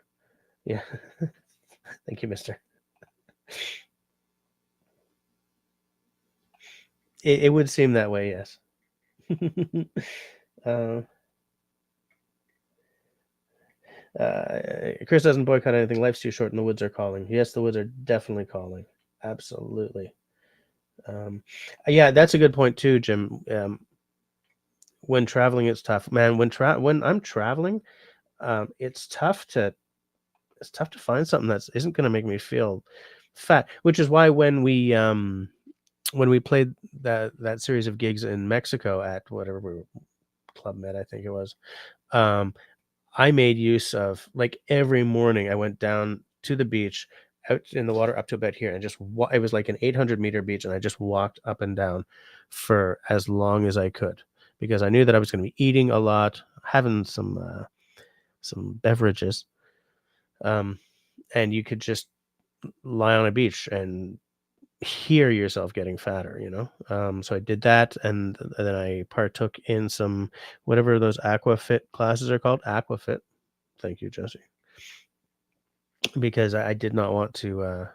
Yeah. Thank you, mister. It would seem that way, yes. Chris doesn't boycott anything. Life's too short and the woods are calling. Yes, the woods are definitely calling. Absolutely. Yeah, that's a good point too, Jim. When traveling, it's tough, man. When I'm traveling, it's tough to find something that isn't going to make me feel fat. Which is why when we played that series of gigs in Mexico at whatever Club Med, I think it was, I made use of, like, every morning I went down to the beach, out in the water up to about here, and just it was like an 800-meter beach, and I just walked up and down for as long as I could because I knew that I was going to be eating a lot, having some beverages, and you could just lie on a beach and hear yourself getting fatter, so I did that, and then I partook in some whatever those aquafit classes are called. Aquafit. Thank you, Jesse. Because I did not want to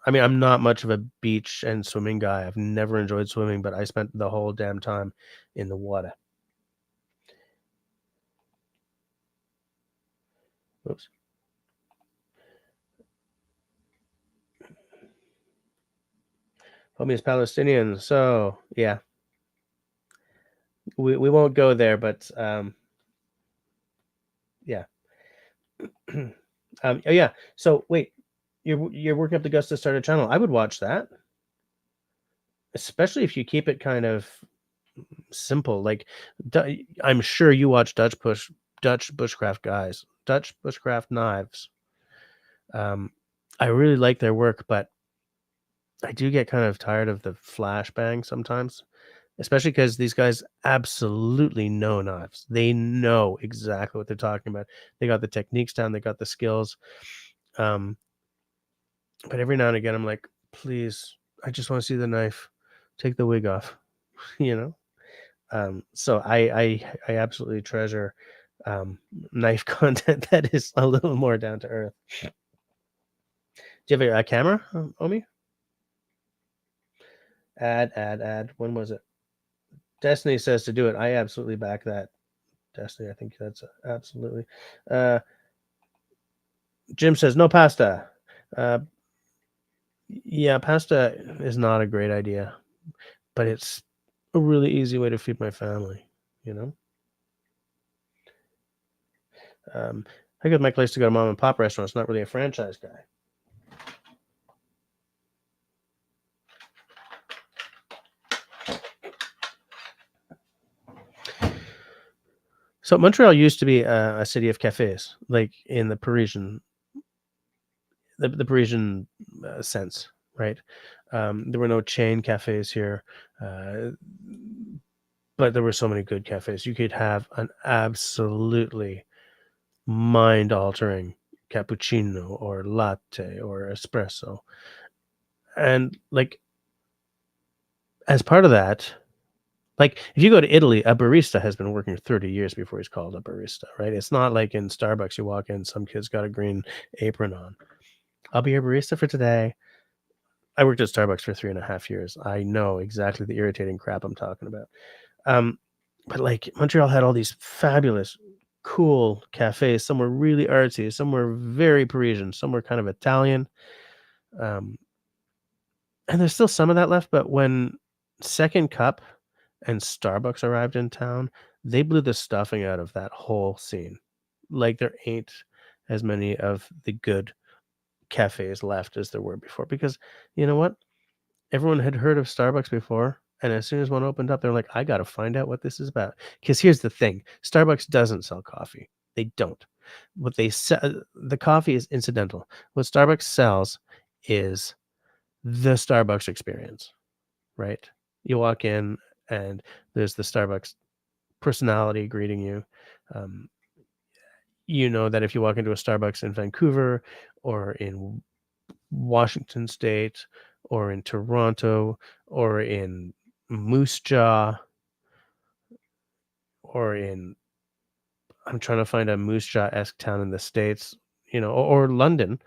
I mean, I'm not much of a beach and swimming guy. I've never enjoyed swimming, but I spent the whole damn time in the water. Oops. Homie is Palestinian, so yeah, we won't go there, but yeah. Oh yeah. So wait, you're working up the guts to start a channel. I would watch that, especially if you keep it kind of simple. Like, I'm sure you watch Dutch bushcraft guys, Dutch bushcraft knives. I really like their work, but I do get kind of tired of the flashbang sometimes, especially because these guys absolutely know knives. They know exactly what they're talking about. They got the techniques down. They got the skills. Um, but every now and again, I'm like, please, I just want to see the knife. Take the wig off, you know. So I absolutely treasure knife content that is a little more down to earth. Do you have a camera, Omi? Add. When was it? Destiny says to do it. I absolutely back that. Destiny, I think that's absolutely. Uh, Jim says no pasta. Uh, yeah, pasta is not a great idea, but it's a really easy way to feed my family. You know. I got Mike likes to go to mom and pop restaurants, not really a franchise guy. So Montreal used to be a city of cafes, like in the Parisian sense, right? There were no chain cafes here, uh, but there were so many good cafes. You could have an absolutely mind-altering cappuccino or latte or espresso, and like as part of that, like if you go to Italy, a barista has been working 30 years before he's called a barista, right? It's not like in Starbucks you walk in, some kid's got a green apron on. I'll be your barista for today. I worked at Starbucks for 3.5 years. I know exactly the irritating crap I'm talking about. Um, but like Montreal had all these fabulous, cool cafes. Some were really artsy, some were very Parisian, some were kind of Italian. Um, and there's still some of that left. But when Second Cup and Starbucks arrived in town, they blew the stuffing out of that whole scene. Like there ain't as many of the good cafes left as there were before. Because you know what? Everyone had heard of Starbucks before, and as soon as one opened up, they're like, "I gotta find out what this is about." Because here's the thing, Starbucks doesn't sell coffee. They don't. What they sell, the coffee is incidental. What Starbucks sells is the Starbucks experience, right? You walk in and there's the Starbucks personality greeting you. Um, you know that if you walk into a Starbucks in Vancouver or in Washington State or in Toronto or in Moose Jaw or in I'm trying to find a Moose Jaw-esque town in the States, or London,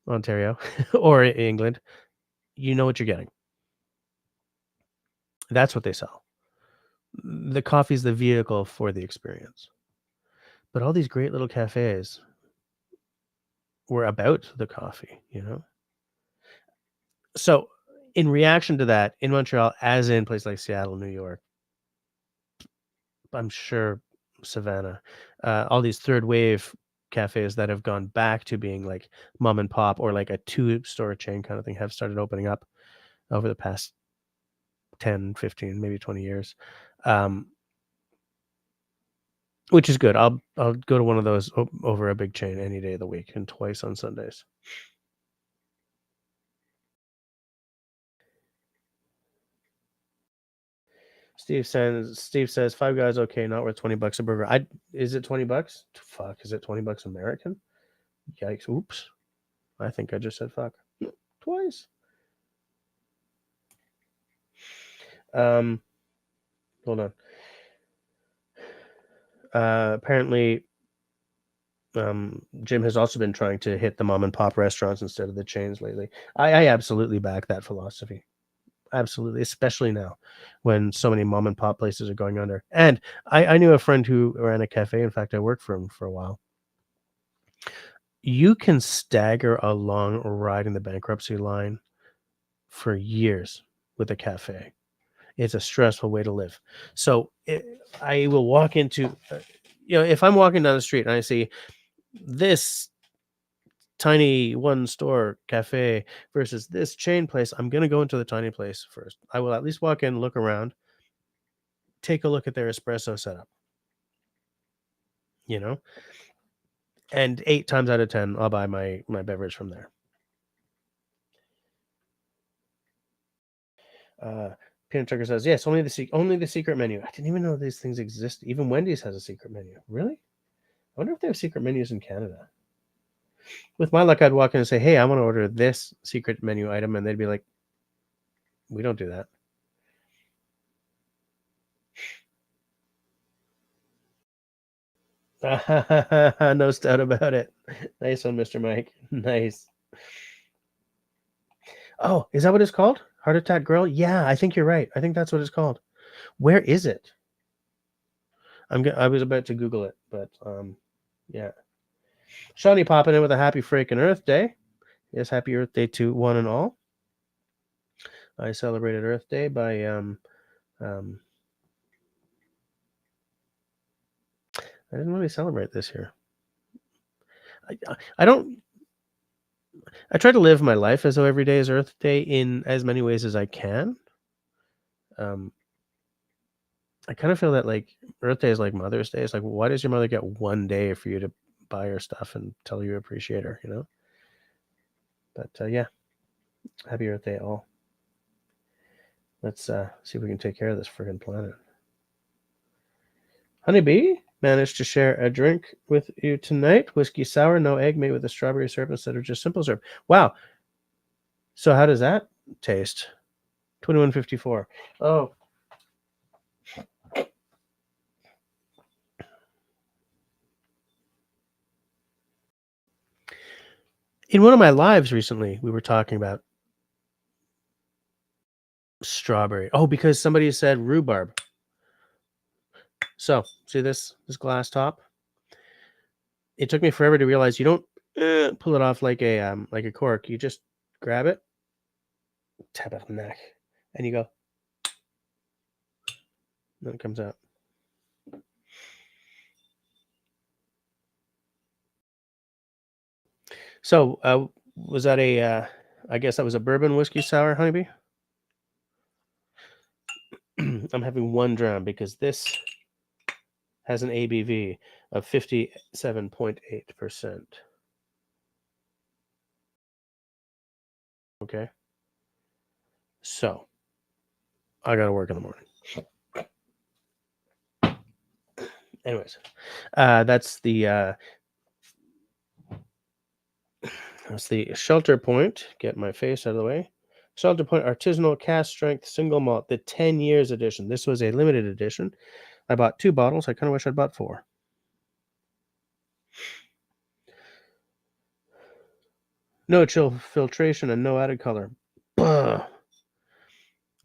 Ontario, or England, you know what you're getting. That's what they sell. The coffee's the vehicle for the experience. But all these great little cafes were about the coffee. So, in reaction to that, in Montreal, as in places like Seattle, New York, I'm sure Savannah, all these third wave cafes that have gone back to being like mom and pop or like a two-store chain kind of thing have started opening up over the past 10, 15, maybe 20 years, um, which is good. I'll go to one of those over a big chain any day of the week and twice on Sundays. Steve says Five Guys okay, not worth $20 a burger. Is it $20? Fuck, is it $20 American? Yikes! Oops, I think I just said fuck twice. Um, hold on. Apparently, Jim has also been trying to hit the mom and pop restaurants instead of the chains lately. I absolutely back that philosophy. Absolutely, especially now when so many mom and pop places are going under. And I knew a friend who ran a cafe. In fact, I worked for him for a while. You can stagger along riding the bankruptcy line for years with a cafe. It's a stressful way to live. So I will walk into, if I'm walking down the street and I see this tiny one store cafe versus this chain place, I'm going to go into the tiny place first. I will at least walk in, look around, take a look at their espresso setup, you know, and 8 times out of 10, I'll buy my beverage from there. Uh, Peanut Tucker says, yes, only the secret menu. I didn't even know these things exist. Even Wendy's has a secret menu. Really? I wonder if they have secret menus in Canada. With my luck, I'd walk in and say, hey, I want to order this secret menu item. And they'd be like, we don't do that. No doubt about it. Nice one, Mr. Mike. Nice. Oh, is that what it's called? Heart Attack Grill? Yeah, I think you're right. I think that's what it's called. Where is it? I was about to Google it, but yeah. Shawnee popping in with a happy freaking Earth Day. Yes, happy Earth Day to one and all. I celebrated Earth Day by I didn't really celebrate this year. I don't. I try to live my life as though every day is Earth Day in as many ways as I can. Um, I kind of feel that like Earth Day is like Mother's Day. It's like, why does your mother get one day for you to buy her stuff and tell her you appreciate her? But yeah, happy Earth Day all. Let's see if we can take care of this friggin' planet. Honeybee managed to share a drink with you tonight. Whiskey sour, no egg, made with a strawberry syrup instead of just simple syrup. Wow. So how does that taste? 2154. Oh. In one of my lives recently, we were talking about strawberry. Oh, because somebody said rhubarb. So, see this glass top? It took me forever to realize you don't pull it off like a cork. You just grab it, tap it on the neck, and you go. Then it comes out. So, was that I guess that was a bourbon whiskey sour, Honeybee? I'm having 1 dram because this has an ABV of 57.8%. Okay. So, I got to work in the morning. Anyways, that's the Shelter Point. Get my face out of the way. Shelter Point Artisanal Cast Strength Single Malt, the 10 years edition. This was a limited edition. I bought 2 bottles. I kind of wish I'd bought 4. No chill filtration and no added color. Buh.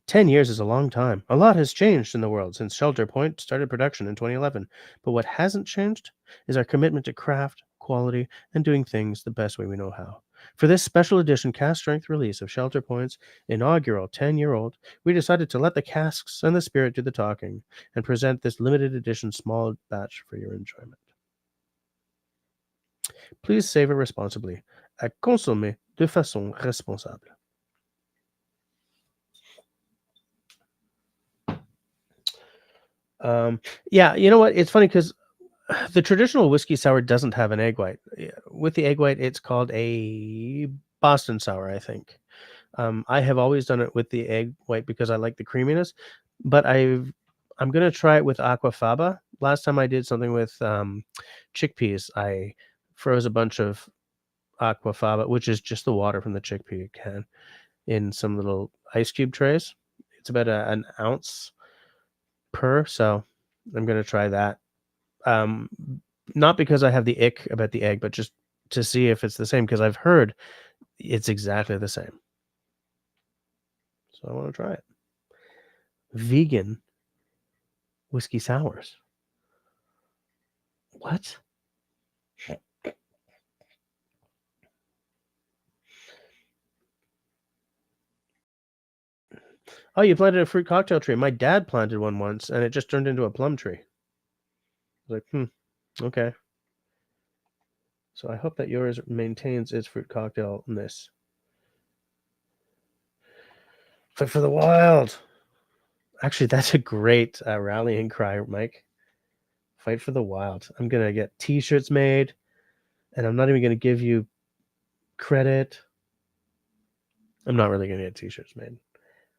10 years is a long time. A lot has changed in the world since Shelter Point started production in 2011. But what hasn't changed is our commitment to craft, quality, and doing things the best way we know how. For this special edition cast strength release of Shelter Point's inaugural 10-year-old, we decided to let the casks and the spirit do the talking and present this limited edition small batch for your enjoyment. Please savor responsibly. À consommer de façon responsable. Yeah, you know what? It's funny because the traditional whiskey sour doesn't have an egg white. With the egg white, it's called a Boston sour, I think. I have always done it with the egg white because I like the creaminess, but I'm gonna try it with aquafaba. Last time I did something with chickpeas, I froze a bunch of aquafaba, which is just the water from the chickpea can, in some little ice cube trays. It's about an ounce per, so I'm gonna try that. Um, Not because I have the ick about the egg, but just to see if it's the same, because I've heard it's exactly the same. So I want to try it. Vegan whiskey sours. What? Oh, you planted a fruit cocktail tree. My dad planted one once, and it just turned into a plum tree. I was like, okay. So I hope that yours maintains its fruit cocktailness. Fight for the wild. Actually, that's a great rallying cry, Mike. Fight for the wild. I'm gonna get T-shirts made, and I'm not even gonna give you credit. I'm not really gonna get T-shirts made.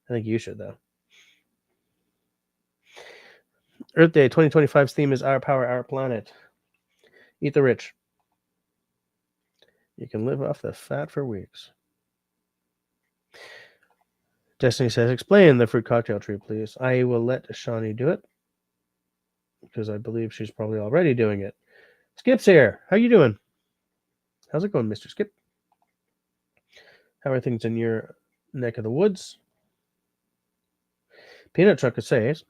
I think you should though. Earth Day 2025's theme is Our Power, Our Planet. Eat the rich. You can live off the fat for weeks. Destiny says, explain the fruit cocktail tree, please. I will let Shawnee do it because I believe she's probably already doing it. Skip's here. How you doing? How's it going, Mr. Skip? How are things in your neck of the woods? Peanut Trucker says,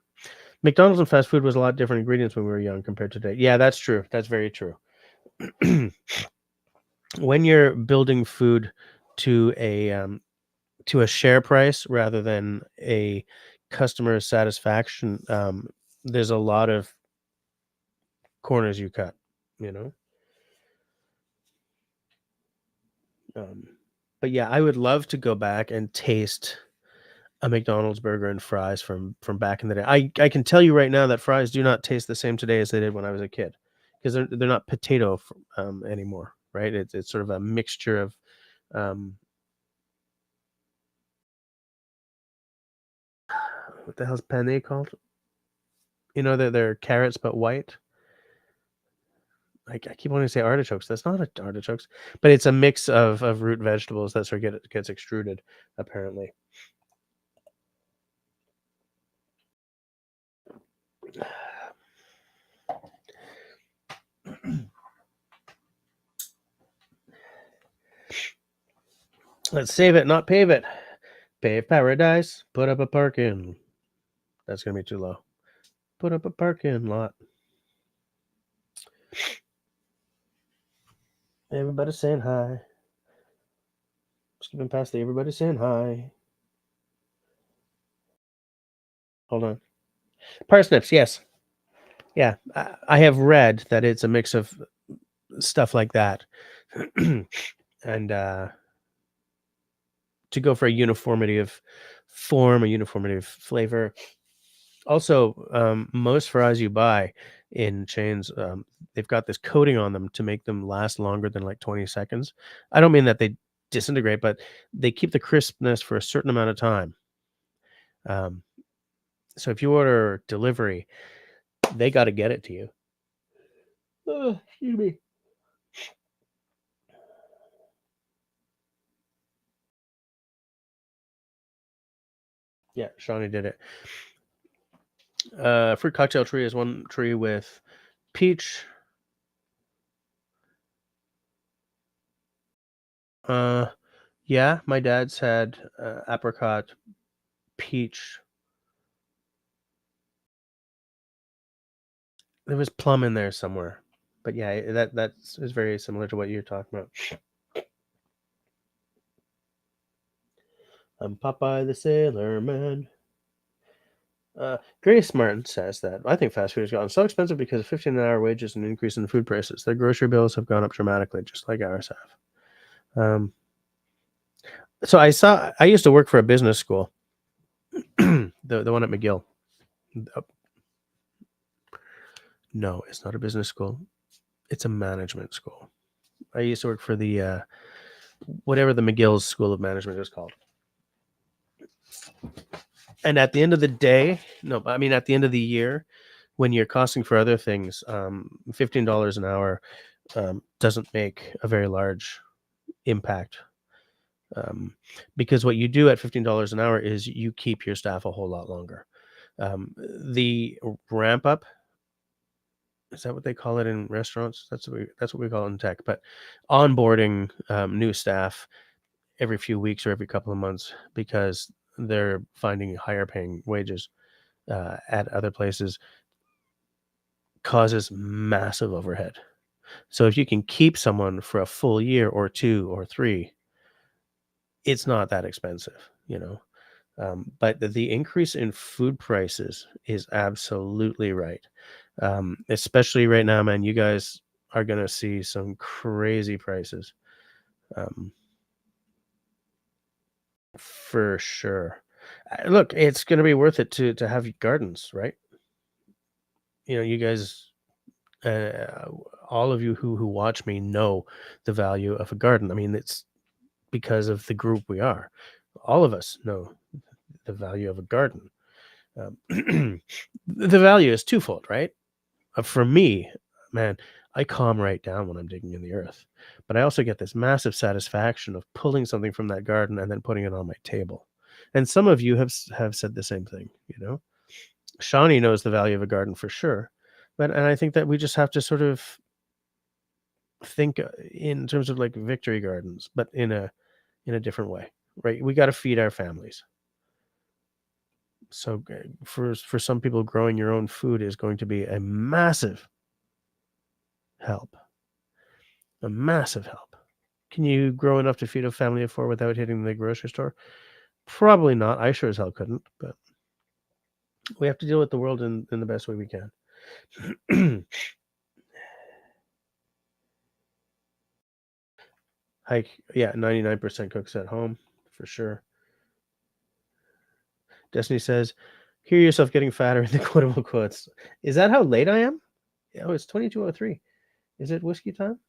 McDonald's and fast food was a lot different ingredients when we were young compared to today. Yeah, that's true. That's very true. When you're building food to a share price rather than a customer satisfaction, there's a lot of corners you cut, you know. But yeah, I would love to go back and taste a McDonald's burger and fries from back in the day. I can tell you right now that fries do not taste the same today as they did when I was a kid, because they're not potato anymore, right? It's sort of a mixture of what the hell's penne called? You know, they're carrots but white. I keep wanting to say artichokes. That's not artichokes, but it's a mix of root vegetables that sort of gets extruded, apparently. Let's save it, not pave it. Pave paradise. Put up a parking. That's gonna be too low. Put up a parking lot. Everybody saying hi. Skipping past the everybody saying hi. Hold on. Parsnips, yes. Yeah, I have read that it's a mix of stuff like that. And to go for a uniformity of form, a uniformity of flavor. Also, most fries you buy in chains, they've got this coating on them to make them last longer than like 20 seconds. I don't mean that they disintegrate, but they keep the crispness for a certain amount of time. Um, so if you order delivery, they got to get it to you. Excuse me. Yeah, Shawnee did it. Fruit cocktail tree is one tree with peach. Yeah, my dad's had apricot, peach. There was plum in there somewhere, but yeah, that is very similar to what you're talking about. I'm Popeye the Sailor Man. Grace Martin says that I think fast food has gotten so expensive because of 15 an hour wages and increase in food prices. Their grocery bills have gone up dramatically, just like ours have. So I used to work for a business school, the one at McGill. No, it's not a business school. It's a management school. I used to work for the whatever the McGill's School of Management is called. And at the end of the day, no, I mean at the end of the year, when you're costing for other things, $15 an hour doesn't make a very large impact. Because what you do at $15 an hour is you keep your staff a whole lot longer. The ramp up, is that what they call it in restaurants? That's what we call it in tech. But onboarding new staff every few weeks or every couple of months because they're finding higher paying wages at other places causes massive overhead. So if you can keep someone for a full year or 2 or 3, it's not that expensive, you know. But the increase in food prices is absolutely right. Especially right now, man, you guys are gonna see some crazy prices, um, for sure. Look, it's gonna be worth it to have gardens, right? You guys, uh, all of you who watch me know the value of a garden. I mean, it's because of the group we are. All of us know the value of a garden. The value is twofold, right? For me, man, I calm right down when I'm digging in the earth, but I also get this massive satisfaction of pulling something from that garden and then putting it on my table. And some of you have said the same thing. Shawnee knows the value of a garden for sure, and I think that we just have to sort of think in terms of like victory gardens, but in a different way, right? We got to feed our families. So for some people, growing your own food is going to be a massive help. A massive help. Can you grow enough to feed a family of 4 without hitting the grocery store? Probably not. I sure as hell couldn't, but we have to deal with the world in the best way we can. Hike, yeah, 99% cooks at home for sure. Destiny says, "Hear yourself getting fatter in the quotable quotes." Is that how late I am? Oh, it's 22:03. Is it whiskey time?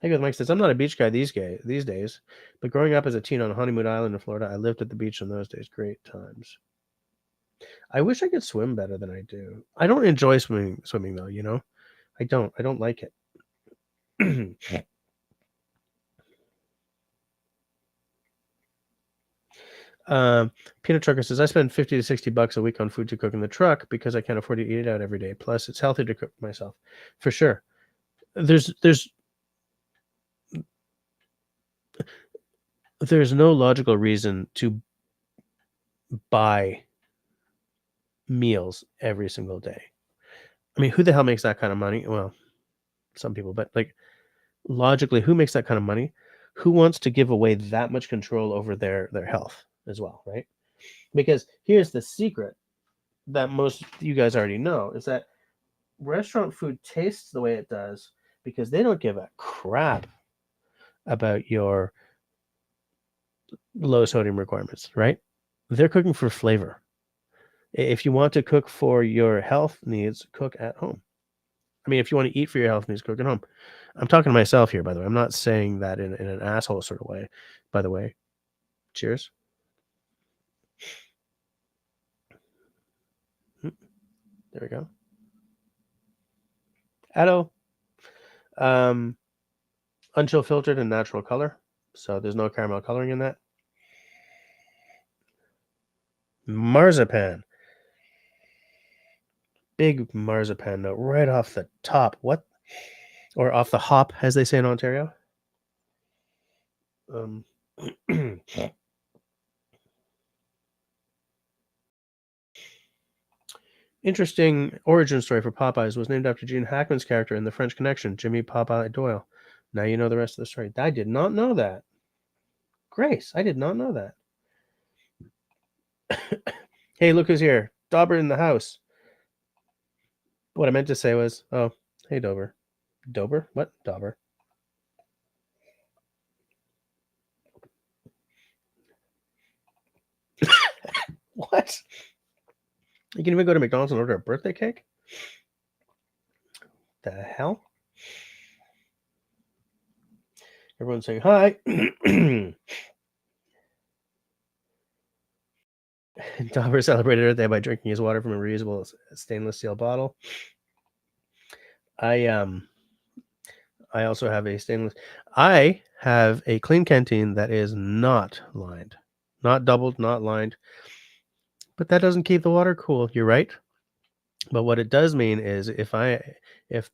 Hey, with Mike says, "I'm not a beach guy these days, but growing up as a teen on Honeymoon Island in Florida, I lived at the beach in those days. Great times." I wish I could swim better than I do. I don't enjoy swimming though, you know? I don't. I don't like it. um, Peanut Trucker says, "I spend 50 to 60 bucks a week on food to cook in the truck because I can't afford to eat it out every day. Plus, it's healthy to cook myself." For sure. There's there's no logical reason to buy meals every single day. I mean, who the hell makes that kind of money? Well, some people, but like logically, who makes that kind of money? Who wants to give away that much control over their health as well, right? Because here's the secret that most you guys already know is that restaurant food tastes the way it does because they don't give a crap about your low sodium requirements, right? They're cooking for flavor. If you want to cook for your health needs, cook at home. I mean, if you want to eat for your health needs, cook at home. I'm talking to myself here, by the way. I'm not saying that in an asshole sort of way, by the way. Cheers. Mm, there we go. Hello. Um, unchill filtered and natural color. So there's no caramel coloring in that. Marzipan. Big marzipan note right off the top. What? Or off the hop, as they say in Ontario. Um, Interesting origin story for Popeyes was named after Gene Hackman's character in The French Connection, Jimmy Popeye Doyle. Now you know the rest of the story. I did not know that. Grace, I did not know that. Hey, look who's here. Dauber in the house. What I meant to say was, oh, hey, Dober. Dober? What? Dauber. What? You can even go to McDonald's and order a birthday cake? The hell? Everyone's saying hi. Dauber celebrated Earth Day by drinking his water from a reusable stainless steel bottle. I I also have a stainless. I have a clean canteen that is not lined, not doubled, not lined. But that doesn't keep the water cool. You're right. But what it does mean is if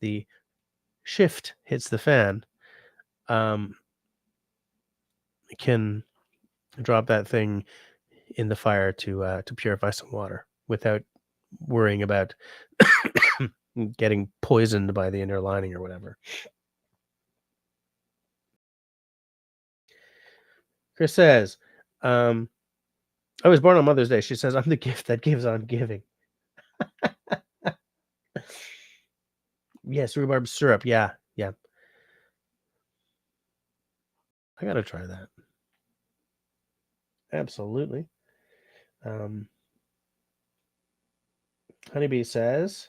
the shift hits the fan, um, it can drop that thing in the fire to purify some water without worrying about getting poisoned by the inner lining or whatever. Chris says, I was born on Mother's Day. She says, I'm the gift that gives on giving. Yes, rhubarb syrup. Yeah. Yeah. I got to try that. Absolutely. Honeybee says,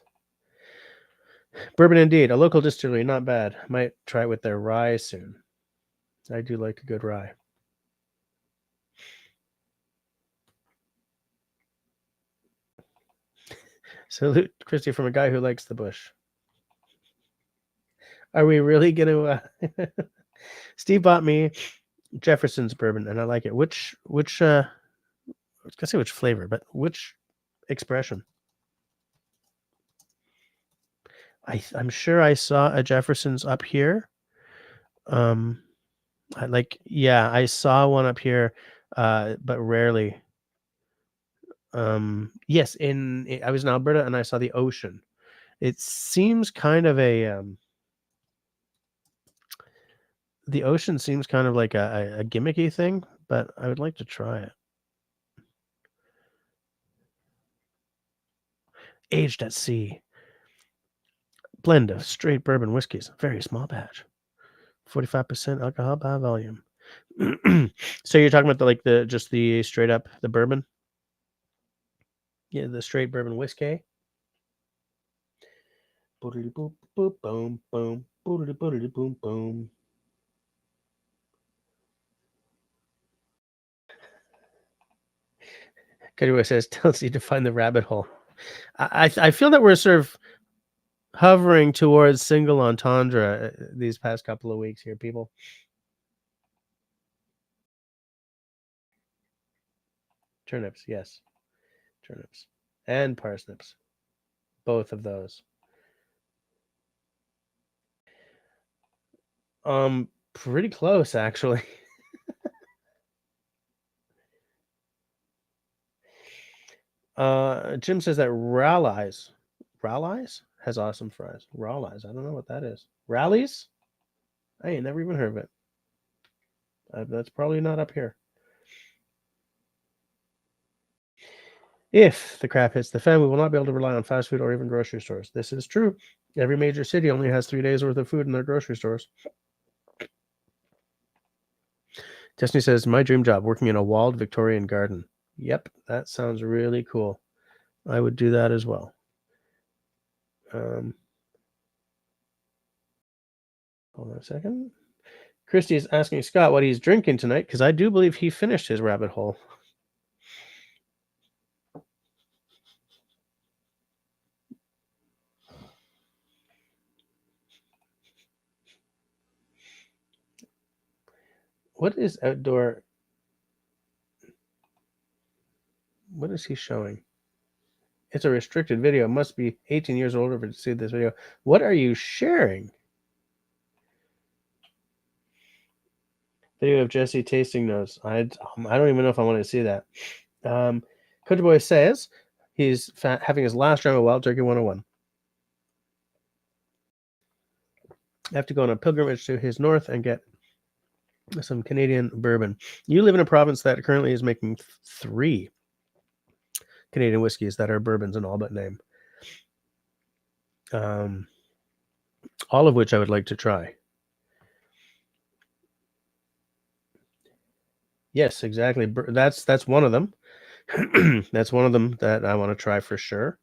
bourbon indeed. A local distillery. Not bad. Might try it with their rye soon. I do like a good rye. Salute, Christy, from a guy who likes the bush. Are we really going to... Steve bought me Jefferson's bourbon, and I like it. Which I was gonna say which flavor, but which expression? I'm sure I saw a Jefferson's up here. I saw one up here, but rarely. Yes, I was in Alberta and I saw the ocean. It seems kind of the ocean seems kind of like a gimmicky thing, but I would like to try it. Aged at sea. Blend of straight bourbon whiskeys. Very small batch. 45% alcohol by volume. So you're talking about the straight up the bourbon? Yeah, the straight bourbon whiskey. Boom, boom, boom, boom, boom, boom. Kadua says, tells you to find the rabbit hole. I feel that we're sort of hovering towards single entendre these past couple of weeks here, people. Turnips, yes. Turnips. And parsnips. Both of those. Pretty close, actually. Jim says that Rallies has awesome fries. Rallies, I don't know what that is. Rallies? I ain't never even heard of it. That's probably not up here. If the crap hits the fan, we will not be able to rely on fast food or even grocery stores. This is true. Every major city only has 3 days worth of food in their grocery stores. Destiny says, my dream job, working in a walled Victorian garden. Yep, that sounds really cool. I would do that as well. Hold on a second. Christy is asking Scott what he's drinking tonight, because I do believe he finished his rabbit hole. What is outdoor? What is he showing? It's a restricted video. It must be 18 years older to see this video. What are you sharing? Video of Jesse tasting notes. I don't even know if I want to see that. Coach Boy says he's having his last round of Wild Turkey 101. I have to go on a pilgrimage to his north and get some Canadian bourbon. You live in a province that currently is making 3 Canadian whiskeys that are bourbons in all but name. All of which I would like to try. Yes, exactly. That's one of them. That's one of them that I want to try for sure.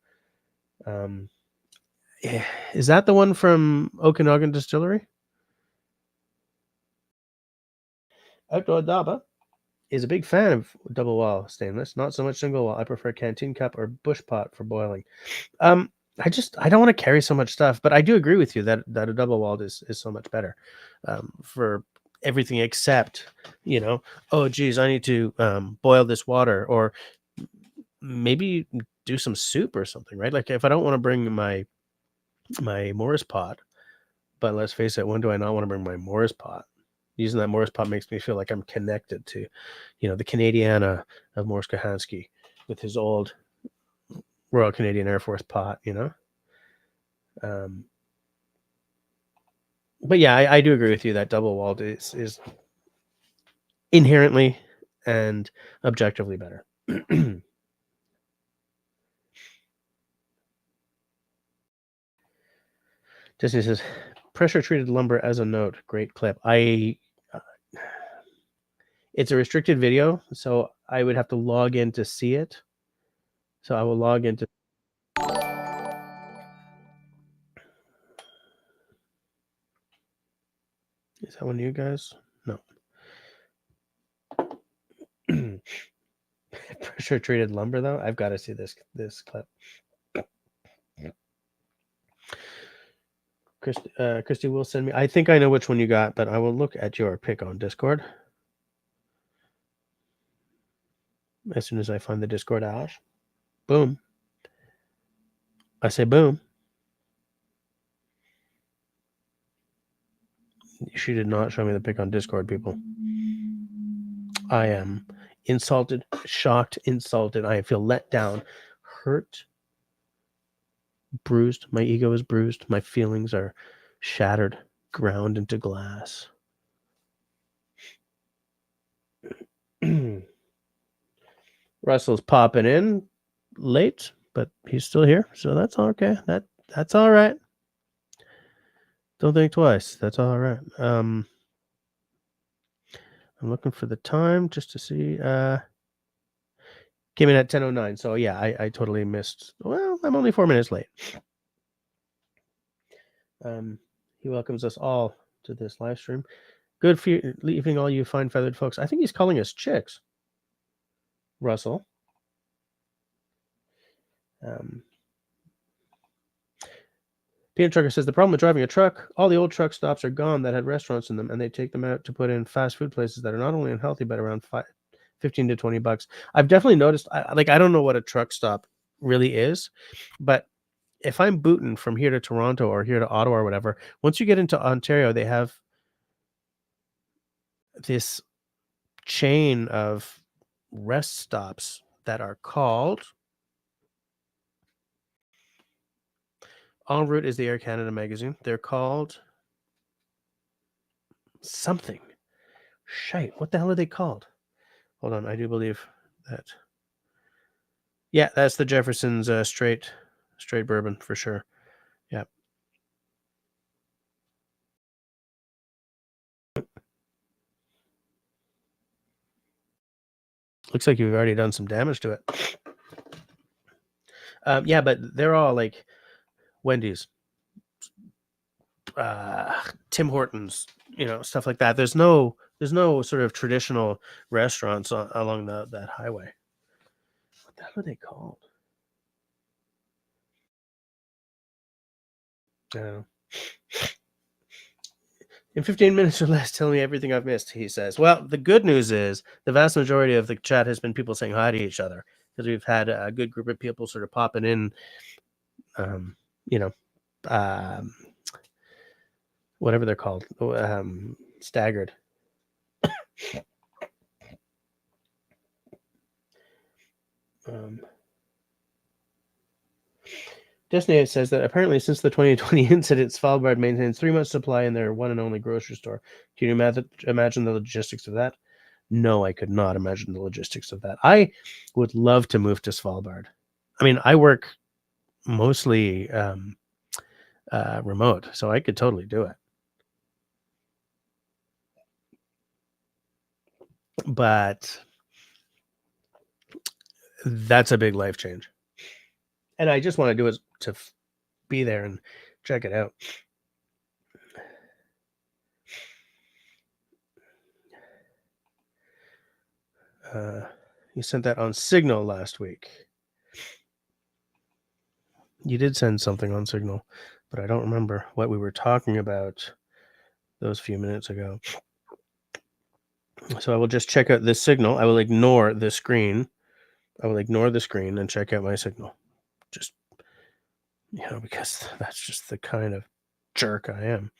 Is that the one from Okanagan Distillery? Outdoor Daba is a big fan of double wall stainless, not so much single wall. I prefer canteen cup or bush pot for boiling. I don't want to carry so much stuff, but I do agree with you that a double walled is so much better for everything except, oh geez, I need to boil this water, or maybe do some soup or something, right? Like if I don't want to bring my Morris pot, but let's face it, when do I not want to bring my Morris pot? Using that Morris pot makes me feel like I'm connected to, the Canadiana of Morris Kahansky with his old Royal Canadian Air Force pot, But yeah, I do agree with you that double walled is inherently and objectively better. Disney says, pressure treated lumber as a note. Great clip. It's a restricted video, so I would have to log in to see it. So I will log into. Is that one of you guys? No. Pressure treated lumber, though. I've got to see this clip. Christy will send me. I think I know which one you got, but I will look at your pic on Discord as soon as I find the Discord out. Boom. I say boom. She did not show me the pic on Discord, people. I am insulted, shocked, insulted. I feel let down, hurt, bruised. My ego is bruised. My feelings are shattered, ground into glass. Russell's popping in late, but he's still here, so that's okay. That's all right. Don't think twice. That's all right. I'm looking for the time just to see. Came in at 10:09, so yeah, I totally missed. Well, I'm only 4 minutes late. He welcomes us all to this live stream. Good evening, all you fine feathered folks. I think he's calling us chicks. Russell. Peanut Trucker says the problem with driving a truck, all the old truck stops are gone that had restaurants in them, and they take them out to put in fast food places that are not only unhealthy but around 15 to 20 bucks. I've definitely noticed. I don't know what a truck stop really is, but if I'm booting from here to Toronto or here to Ottawa or whatever, once you get into Ontario, they have this chain of rest stops that are called. En route is the Air Canada magazine. They're called something. Shite. What the hell are they called? Hold on. I do believe that. Yeah, that's the Jefferson's straight bourbon for sure. Yeah. Looks like you've already done some damage to it. Yeah, but they're all like Wendy's, Tim Hortons, stuff like that. There's no sort of traditional restaurants along that highway. What the hell are they called? I don't know. In 15 minutes or less, tell me everything I've missed, he says. Well, the good news is the vast majority of the chat has been people saying hi to each other because we've had a good group of people sort of popping in, whatever they're called, staggered. Destiny says that apparently since the 2020 incident, Svalbard maintains 3 months supply in their one and only grocery store. Can you imagine the logistics of that? No, I could not imagine the logistics of that. I would love to move to Svalbard. I mean, I work mostly remote, so I could totally do it. But that's a big life change. And I just want to do it to be there and check it out. You sent that on Signal last week. You did send something on Signal, but I don't remember what we were talking about those few minutes ago. So I will just check out this Signal. I will ignore the screen. I will ignore the screen and check out my Signal. Just, because that's just the kind of jerk I am.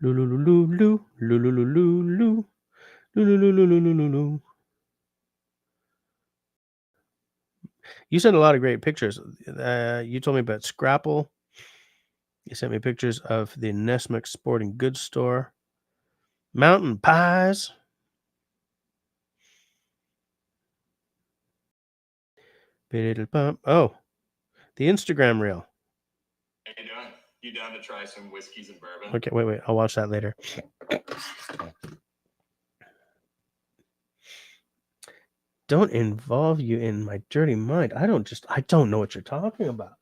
Lulu. You sent a lot of great pictures. You told me about Scrapple. You sent me pictures of the Nessmuk Sporting Goods store. Mountain pies. Oh, the Instagram reel. How you doing? You down to try some whiskeys and bourbon? Okay, wait. I'll watch that later. Don't involve you in my dirty mind. I don't know what you're talking about.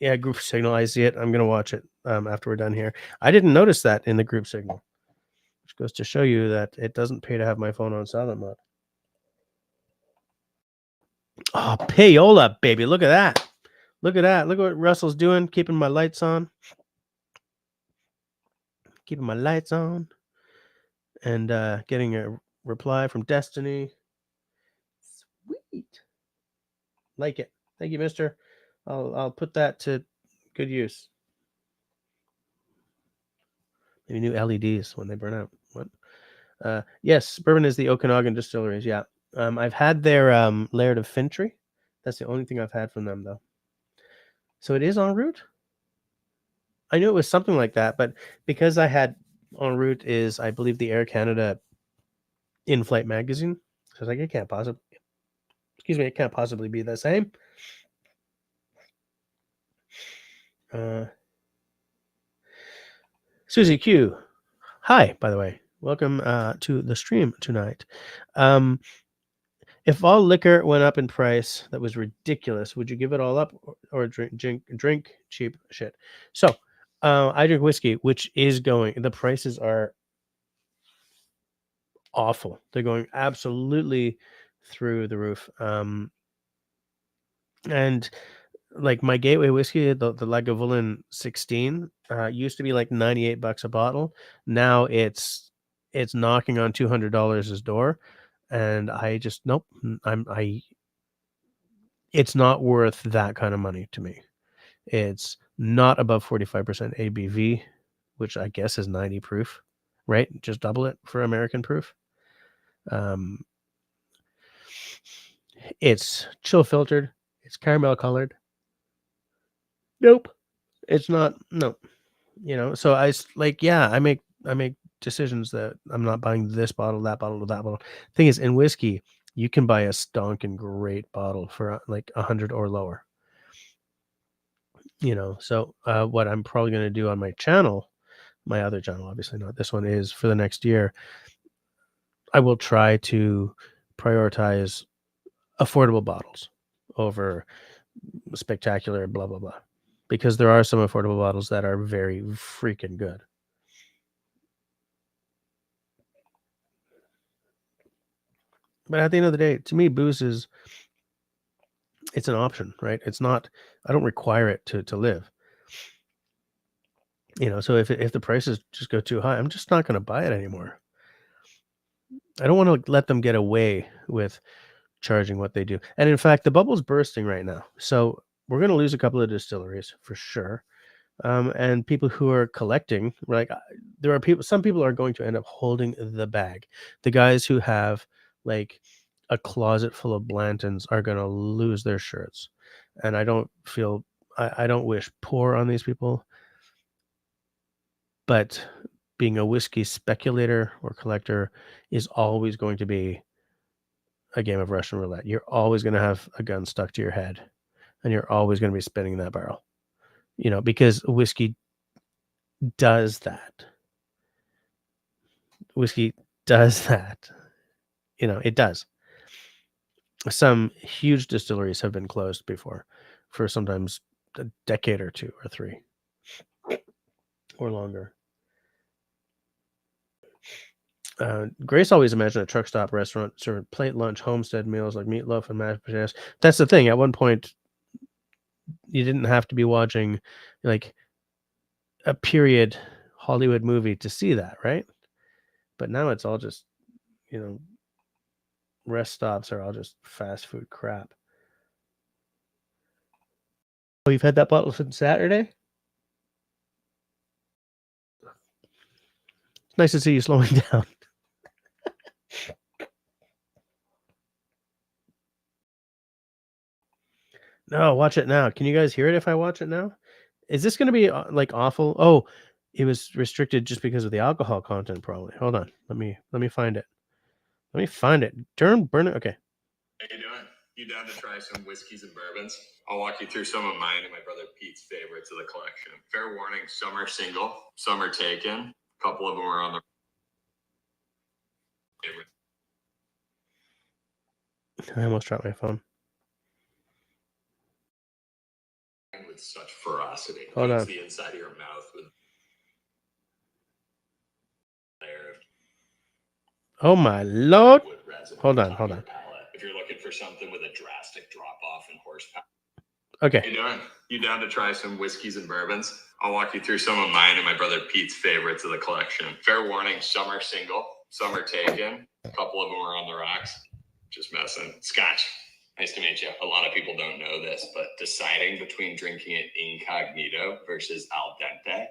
Yeah, group signal. I see it. I'm gonna watch it after we're done here. I didn't notice that in the group signal, which goes to show you that it doesn't pay to have my phone on silent mode. Oh, payola, baby! Look at that! Look at that! Look at what Russell's doing, keeping my lights on, and getting a reply from Destiny. Sweet, like it. Thank you, Mister. I'll put that to good use. Maybe new LEDs when they burn out. What? Yes, bourbon is the Okanagan Distilleries. Yeah, I've had their Laird of Fintry. That's the only thing I've had from them, though. So it is en route. I knew it was something like that, but because I had en route is, I believe, the Air Canada in-flight magazine. So I was like, it can't possibly. Excuse me, it can't possibly be the same. Susie Q. Hi, by the way. Welcome to the stream tonight. If all liquor went up in price, that was ridiculous. Would you give it all up or drink cheap shit? So I drink whiskey, which is going. The prices are awful. They're going absolutely through the roof. And like my gateway whiskey, the Lagavulin 16, used to be like $98 a bottle. Now it's knocking on $200 his door, and I just nope. It's not worth that kind of money to me. It's not above 45% ABV, which I guess is 90 proof, right? Just double it for American proof. It's chill filtered. It's caramel colored. Nope. It's not. No. So I make decisions that I'm not buying this bottle, that bottle, or that bottle. Thing is, in whiskey, you can buy a stonking great bottle for like 100 or lower. So what I'm probably going to do on my channel, my other channel, obviously not this one, is for the next year, I will try to prioritize affordable bottles over spectacular blah blah blah, because there are some affordable bottles that are very freaking good. But at the end of the day, to me, booze it's an option, right? It's not. I don't require it to live. So if the prices just go too high, I'm just not going to buy it anymore. I don't want to let them get away with charging what they do. And in fact, the bubble's bursting right now. So we're going to lose a couple of distilleries for sure. And people who are collecting, like there are people, some people are going to end up holding the bag. The guys who have like a closet full of Blantons are going to lose their shirts. And I don't wish poor on these people. But being a whiskey speculator or collector is always going to be a game of Russian roulette. You're always going to have a gun stuck to your head, and you're always going to be spinning that barrel, because whiskey does that. Whiskey does that. It does. Some huge distilleries have been closed before for sometimes a decade or 2 or 3 or longer. Grace always imagined a truck stop restaurant serving plate lunch homestead meals like meatloaf and mashed potatoes. That's the thing. At one point, you didn't have to be watching like a period Hollywood movie to see that, right? But now it's all just, rest stops are all just fast food crap. Oh, you've had that bottle since Saturday? It's nice to see you slowing down. No, watch it now. Can you guys hear it if I watch it now? Is this going to be like awful? Oh, it was restricted just because of the alcohol content, probably. Hold on. Let me find it. Let me find it. Burn it. Okay. How you doing? You down to try some whiskeys and bourbons? I'll walk you through some of mine and my brother Pete's favorites of the collection. Fair warning, some are single, some are taken. A couple of them are on the I almost dropped my phone. with such ferocity. Hold on. The inside of your mouth with a layer of Oh my lord. wood resin. Hold the on, top hold of your on. palate. If you're looking for something with a drastic drop off in horsepower. Okay. How you doing? You down to try some whiskeys and bourbons? I'll walk you through some of mine and my brother Pete's favorites of the collection. Fair warning, some are single, some are taken. A couple of them are on the rocks. Just messing. Scotch. Nice to meet you. A lot of people don't know this, but deciding between drinking it incognito versus al dente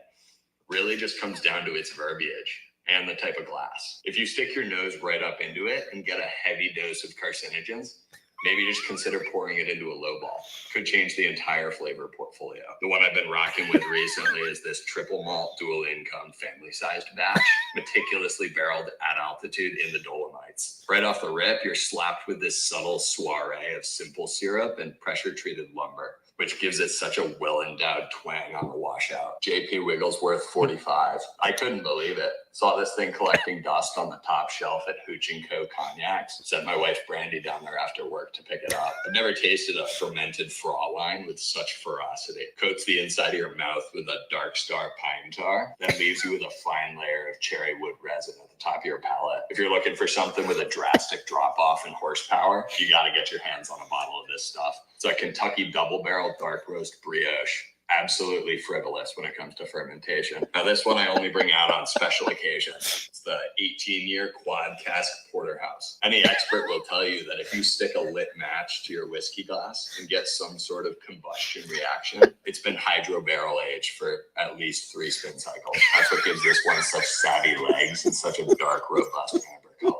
really just comes down to its verbiage and the type of glass. If you stick your nose right up into it and get a heavy dose of carcinogens, maybe just consider pouring it into a low ball. Could change the entire flavor portfolio. The one I've been rocking with recently is this triple malt dual income family sized batch, meticulously barreled at altitude in the Dolomites. Right off the rip, you're slapped with this subtle soiree of simple syrup and pressure treated lumber, which gives it such a well-endowed twang on the washout. JP Wigglesworth 45. I couldn't believe it. Saw this thing collecting dust on the top shelf at Hooch & Co. Cognacs. Sent my wife Brandy down there after work to pick it up. I've never tasted a fermented Fraulein with such ferocity. Coats the inside of your mouth with a Dark Star pine tar, then leaves you with a fine layer of cherry wood resin at the top of your palate. If you're looking for something with a drastic drop-off in horsepower, you gotta get your hands on a bottle of this stuff. It's a Kentucky double-barrel dark roast brioche. Absolutely frivolous when it comes to fermentation. Now, this one I only bring out on special occasions. It's the 18-year quad cask porterhouse. Any expert will tell you that if you stick a lit match to your whiskey glass and get some sort of combustion reaction, it's been hydro barrel aged for at least 3 spin cycles. That's what gives this one such savvy legs and such a dark, robust amber color.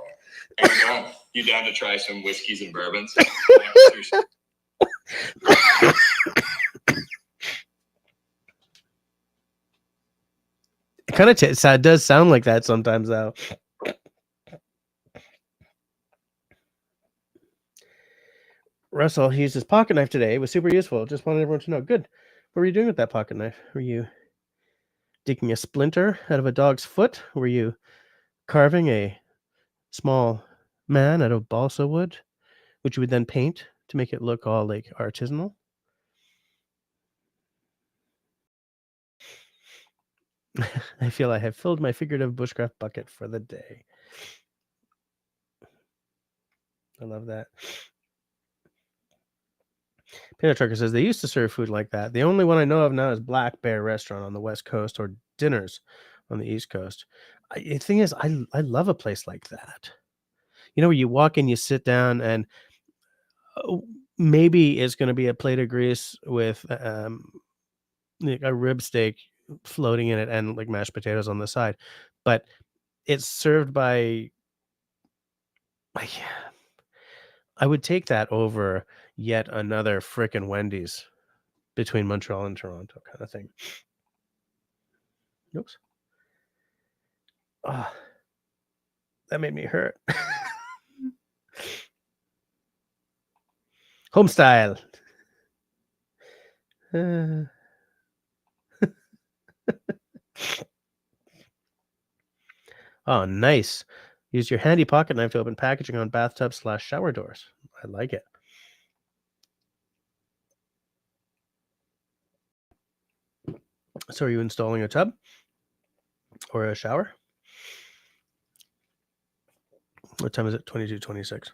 Hey, you doing? You down to try some whiskeys and bourbons? It kind of does sound like that sometimes, though. Russell, he used his pocket knife today. It was super useful. Just wanted everyone to know. Good. What were you doing with that pocket knife? Were you digging a splinter out of a dog's foot? Were you carving a small man out of balsa wood, which you would then paint to make it look all like artisanal? I feel I have filled my figurative bushcraft bucket for the day. I love that. Peanut Trucker says they used to serve food like that. The only one I know of now is Black Bear Restaurant on the West Coast or Dinners on the East Coast. The thing is, I love a place like that. You know, where you walk in, you sit down, and maybe it's going to be a plate of grease with like a rib steak floating in it and like mashed potatoes on the side, but it's served by. I would take that over yet another frickin' Wendy's between Montreal and Toronto kind of thing. Oops. Ah, that made me hurt. Home style. Oh, nice. Use your handy pocket knife to open packaging on bathtub/shower doors. I like it. So are you installing a tub or a shower? What time is it? 22:26.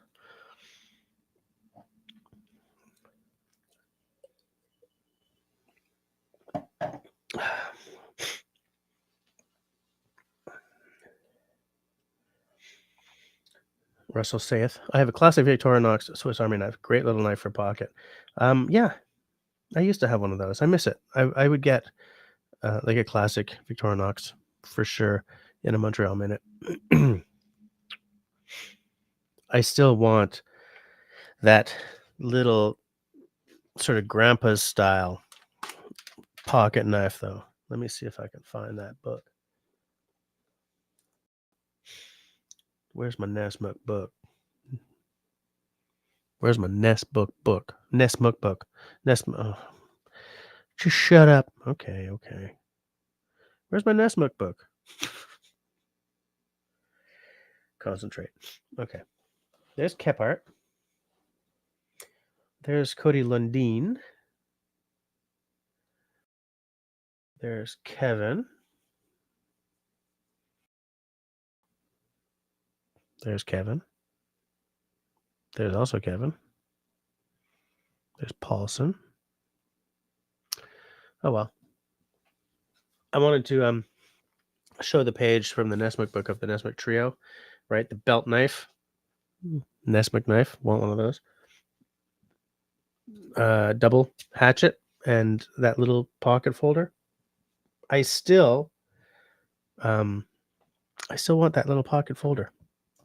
Russell saith, I have a classic Victorinox Swiss Army knife. Great little knife for pocket. Yeah, I used to have one of those. I miss it. I would get like a classic Victorinox for sure in a Montreal minute. I still want that little sort of grandpa's style pocket knife, though. Let me see if I can find that book. Where's my Nessmuk book? Where's my Nessmuk book? Nessmuk book. Oh. Just shut up. Okay. Where's my Nessmuk book? Concentrate. Okay. There's Kephart. There's Cody Lundin. There's Kevin. There's Kevin. There's also Kevin. There's Paulson. Oh, well. I wanted to show the page from the Nessmuk book of the Nessmuk trio, right? The belt knife. Nessmuk knife. Want one of those. Double hatchet and that little pocket folder. I still want that little pocket folder.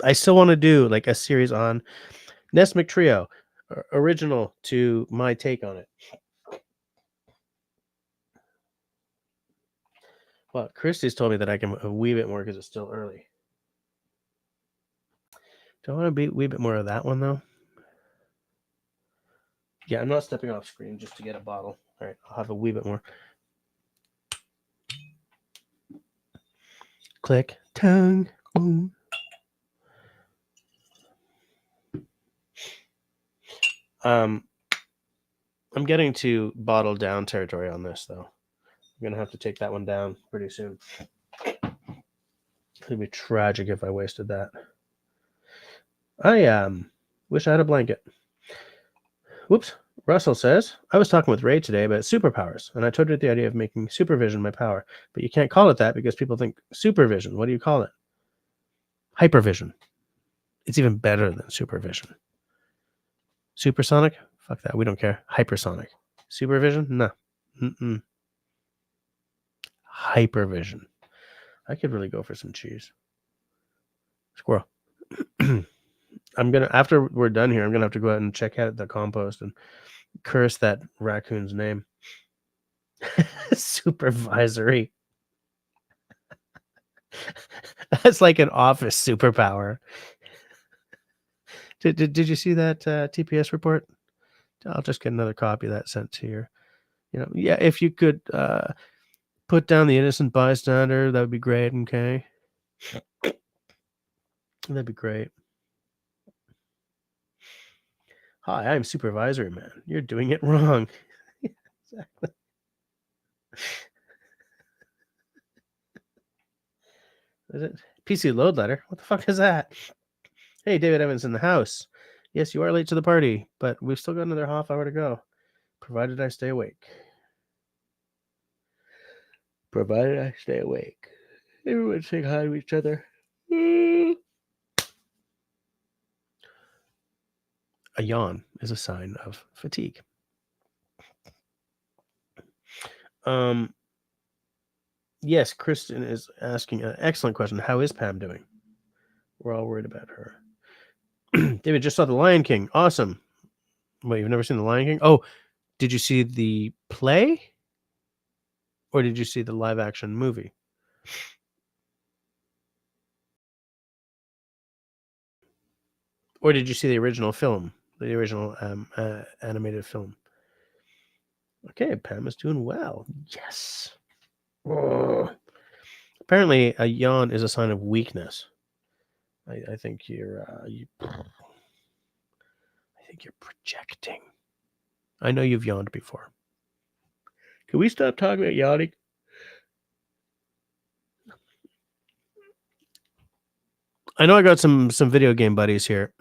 I still want to do like a series on Nessmuk trio, original to my take on it. Well, Christy's told me that I can a wee bit more because it's still early. Do I want to be a wee bit more of that one though? Yeah, I'm not stepping off screen just to get a bottle. All right, I'll have a wee bit more. Click, tongue, boom. I'm getting to bottle down territory on this though. I'm gonna have to take that one down pretty soon. It'd be tragic if I wasted that. I wish I had a blanket. Whoops. Russell says, I was talking with Ray today about superpowers, and I told her the idea of making supervision my power, but you can't call it that because people think supervision. What do you call it? Hypervision. It's even better than supervision. Supersonic? Fuck that. We don't care. Hypersonic. Supervision? No. Hypervision. I could really go for some cheese. Squirrel. After we're done here, I'm gonna have to go out and check out the compost and curse that raccoon's name. Supervisory. That's like an office superpower. Did you see that TPS report? I'll just get another copy of that sent to you. Yeah, if you could put down the innocent bystander, that would be great. Okay, that'd be great. Hi, I'm Supervisory Man. You're doing it wrong. Exactly. Is it PC load letter? What the fuck is that? Hey, David Evans in the house. Yes, you are late to the party, but we've still got another half hour to go, provided I stay awake. Provided I stay awake. Everyone saying hi to each other. A yawn is a sign of fatigue. Yes, Kristen is asking an excellent question. How is Pam doing? We're all worried about her. David just saw The Lion King. Awesome. Wait, you've never seen The Lion King? Oh, did you see the play? Or did you see the live action movie? Or did you see the original film? The original animated film? Okay, Pam is doing well. Yes. Oh. Apparently, a yawn is a sign of weakness. I think you're projecting. I know you've yawned before. Can we stop talking about yawning? I know I got some video game buddies here.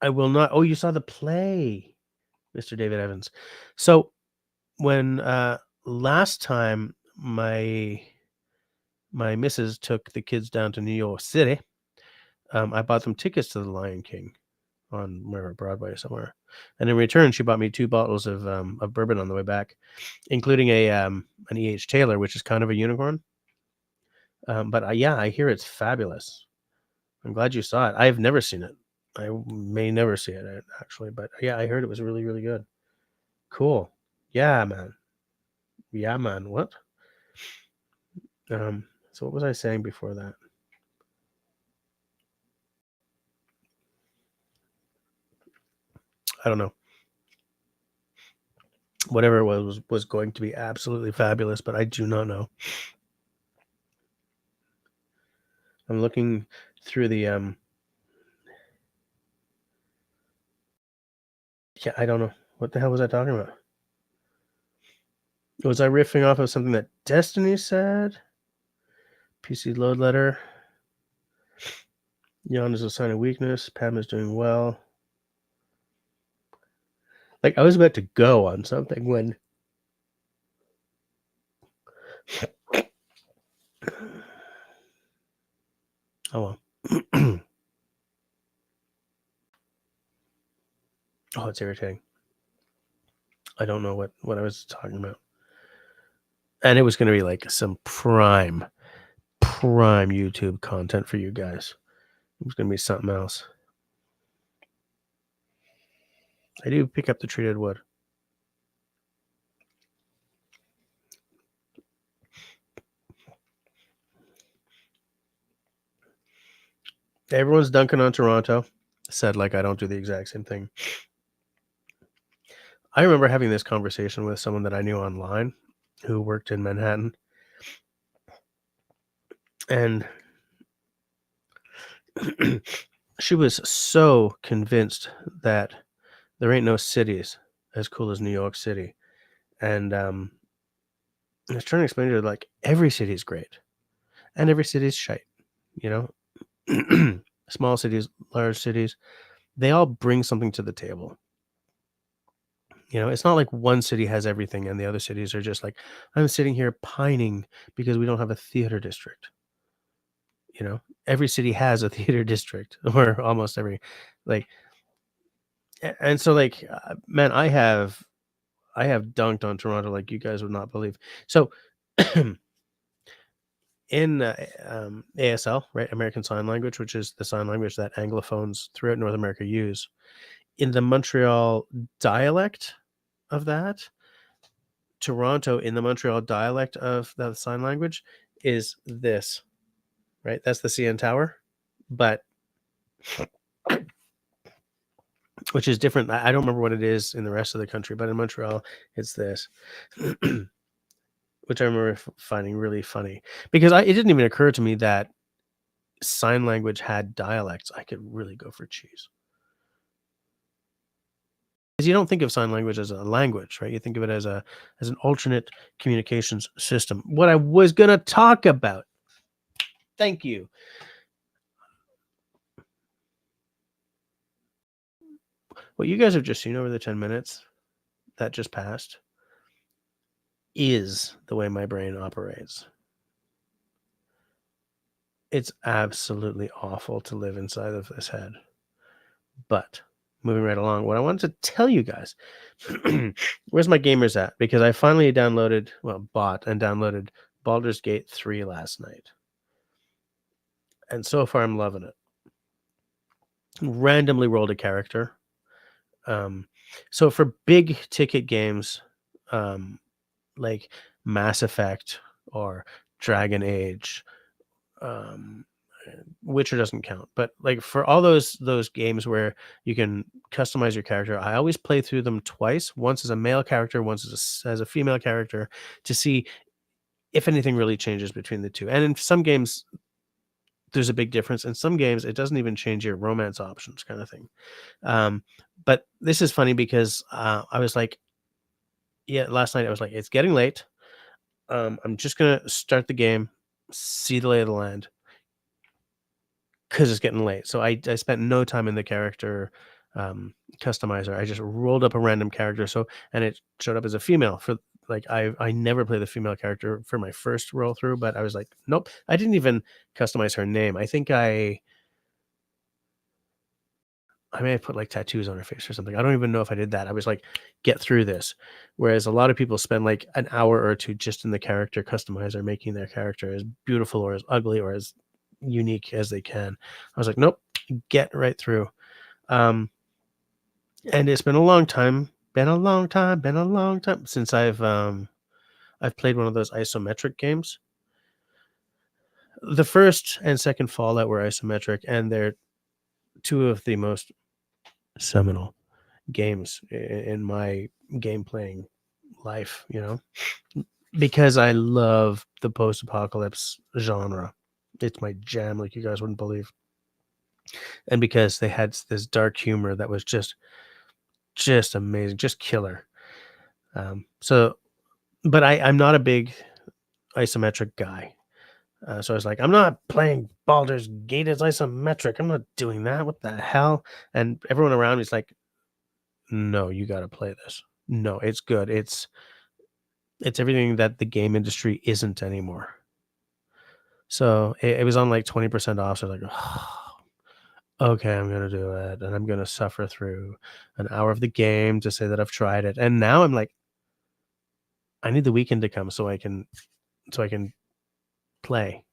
I will not. Oh, you saw the play, Mr. David Evans. So when last time my missus took the kids down to New York City, I bought them tickets to The Lion King on Broadway somewhere, and in return, she bought me 2 bottles of bourbon on the way back, including an E.H. Taylor, which is kind of a unicorn. But I hear it's fabulous. I'm glad you saw it. I've never seen it. I may never see it actually, but yeah, I heard it was really, really good. Cool. Yeah, man. Yeah, man. What? So what was I saying before that? I don't know. Whatever it was going to be absolutely fabulous, but I do not know. I'm looking through the yeah, I don't know. What the hell was I talking about? Was I riffing off of something that Destiny said? PC load letter. Yawn is a sign of weakness. Pam is doing well. Like I was about to go on something when oh well. Oh, it's irritating. I don't know what I was talking about. And it was going to be like some prime YouTube content for you guys. It was going to be something else. I do pick up the treated wood. Everyone's dunking on Toronto. Said like I don't do the exact same thing. I remember having this conversation with someone that I knew online who worked in Manhattan. And she was so convinced that there ain't no cities as cool as New York City. And I was trying to explain to her, like, every city is great. And every city is shite, you know? Small cities, large cities, they all bring something to the table. You know, it's not like one city has everything and the other cities are just like, I'm sitting here pining because we don't have a theater district. You know, every city has a theater district, or almost every, like, and so like, man, I have dunked on Toronto like you guys would not believe. So in ASL, right, American Sign Language, which is the sign language that Anglophones throughout North America use, in the Montreal dialect of that, Toronto in the Montreal dialect of the sign language is this, right? That's the CN Tower, but which is different. I don't remember what it is in the rest of the country, but in Montreal, it's this, which I remember finding really funny because it didn't even occur to me that sign language had dialects. I could really go for cheese. Because you don't think of sign language as a language, right? You think of it as an alternate communications system. What I was gonna talk about. Thank you. What you guys have just seen over the 10 minutes that just passed is the way my brain operates. It's absolutely awful to live inside of this head. But moving right along, what I wanted to tell you guys, where's my gamers at? Because I finally bought and downloaded Baldur's Gate 3 last night. And so far I'm loving it. Randomly rolled a character. So for big ticket games, like Mass Effect or Dragon Age, Witcher doesn't count, but like for all those games where you can customize your character, I always play through them twice. Once as a male character, once as a female character, to see if anything really changes between the two. And in some games, there's a big difference. In some games, it doesn't even change your romance options, kind of thing. But this is funny because I was like, yeah, last night I was like, it's getting late. I'm just gonna start the game, see the lay of the land, because it's getting late. So I spent no time in the character customizer. I just rolled up a random character. So and it showed up as a female for like I never play the female character for my first roll through, but I was like, nope. I didn't even customize her name. I think I may have put like tattoos on her face or something. I don't even know if I did that. I was like, get through this. Whereas a lot of people spend like an hour or two just in the character customizer, making their character as beautiful or as ugly or as unique as they can. I was like, nope, get right through. And it's been a long time Been a long time since I've played one of those isometric games. The first and second Fallout were isometric, and they're two of the most seminal games in my game playing life, because I love the post-apocalypse genre. It's my jam, like you guys wouldn't believe. And because they had this dark humor that was just amazing, just killer. So, but I'm not a big isometric guy. So I was like, I'm not playing Baldur's Gate as isometric. I'm not doing that. What the hell? And everyone around me is like, no, you got to play this. No, it's good. It's everything that the game industry isn't anymore. So it was on like 20% off. So I was like, oh, okay, I'm going to do it. And I'm going to suffer through an hour of the game to say that I've tried it. And now I'm like, I need the weekend to come so I can play.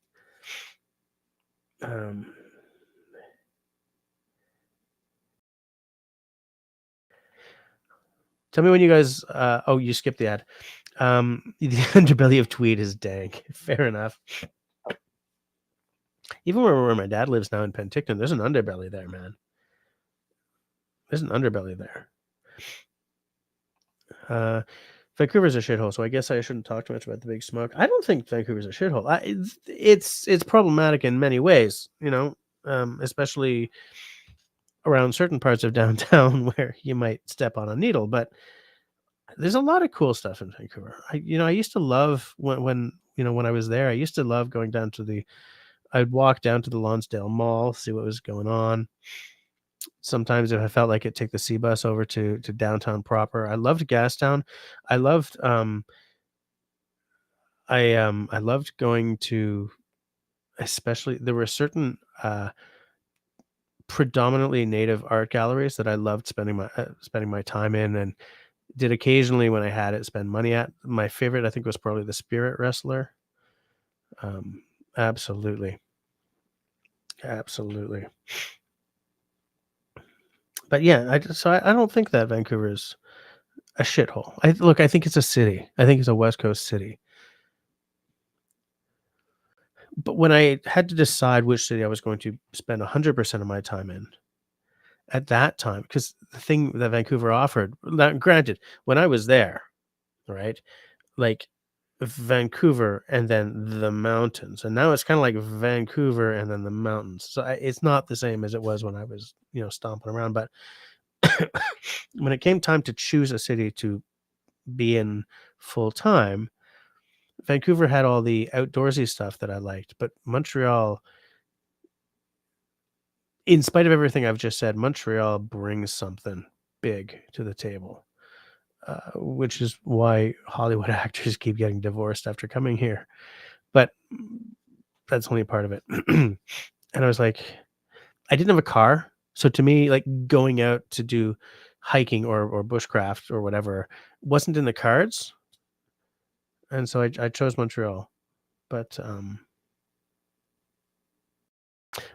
Tell me when you guys oh, you skipped the ad. The underbelly of Tweed is dank. Fair enough. Even where my dad lives now in Penticton, there's an underbelly there, man. There's an underbelly there. Vancouver's a shithole, so I guess I shouldn't talk too much about the Big Smoke. I don't think Vancouver's a shithole. It's problematic in many ways, especially around certain parts of downtown where you might step on a needle. But there's a lot of cool stuff in Vancouver. I used to love when I was there. I used to love going down to I'd walk down to the Lonsdale Mall, see what was going on. Sometimes if I felt like it, take the C bus over to downtown proper. I loved Gastown. I loved I loved going to, especially there were certain predominantly native art galleries that I loved spending my time in, and did occasionally when I had it spend money at. My favorite I think was probably the Spirit Wrestler. Absolutely. But yeah, I don't think that Vancouver is a shithole. I think it's a city. I think it's a West Coast city. But when I had to decide which city I was going to spend 100% of my time in at that time, because the thing that Vancouver offered, now, granted, when I was there, right, like Vancouver and then the mountains, and now it's kind of like Vancouver and then the mountains. So it's not the same as it was when I was, stomping around. But when it came time to choose a city to be in full time, Vancouver had all the outdoorsy stuff that I liked, but Montreal, in spite of everything I've just said, Montreal brings something big to the table, which is why Hollywood actors keep getting divorced after coming here. But that's only a part of it. And I was like, I didn't have a car. So to me, like going out to do hiking or bushcraft or whatever wasn't in the cards. And so I chose Montreal. But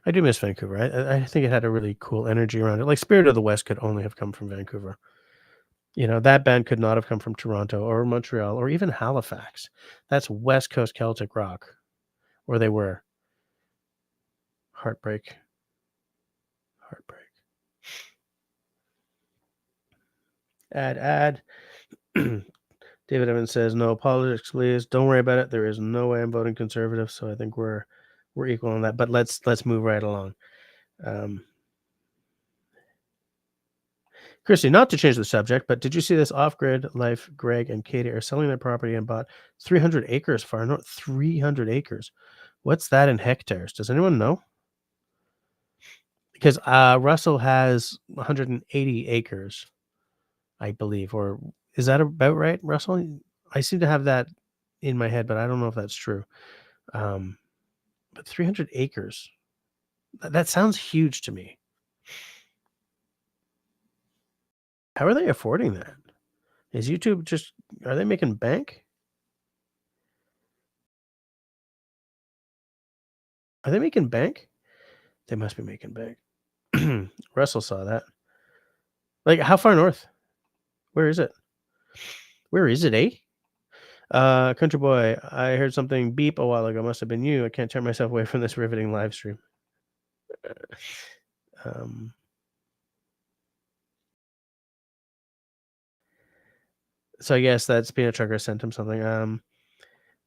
I do miss Vancouver. I think it had a really cool energy around it. Like Spirit of the West could only have come from Vancouver. That band could not have come from Toronto or Montreal or even Halifax. That's West Coast Celtic rock, or they were. Heartbreak. Ad. David Evans says, no politics, please. Don't worry about it. There is no way I'm voting conservative, so I think we're equal on that. But let's move right along. Christy, not to change the subject, but did you see this Off-Grid Life? Greg and Katie are selling their property and bought 300 acres far north. 300 acres. What's that in hectares? Does anyone know? Because Russell has 180 acres, I believe. Or is that about right, Russell? I seem to have that in my head, but I don't know if that's true. But 300 acres. That sounds huge to me. How are they affording that? Is YouTube are they making bank? Are they making bank? They must be making bank. Russell saw that. Like, how far north? Where is it? Where is it, eh? Country boy, I heard something beep a while ago. Must have been you. I can't tear myself away from this riveting live stream. So I guess that Peanut Trucker sent him something.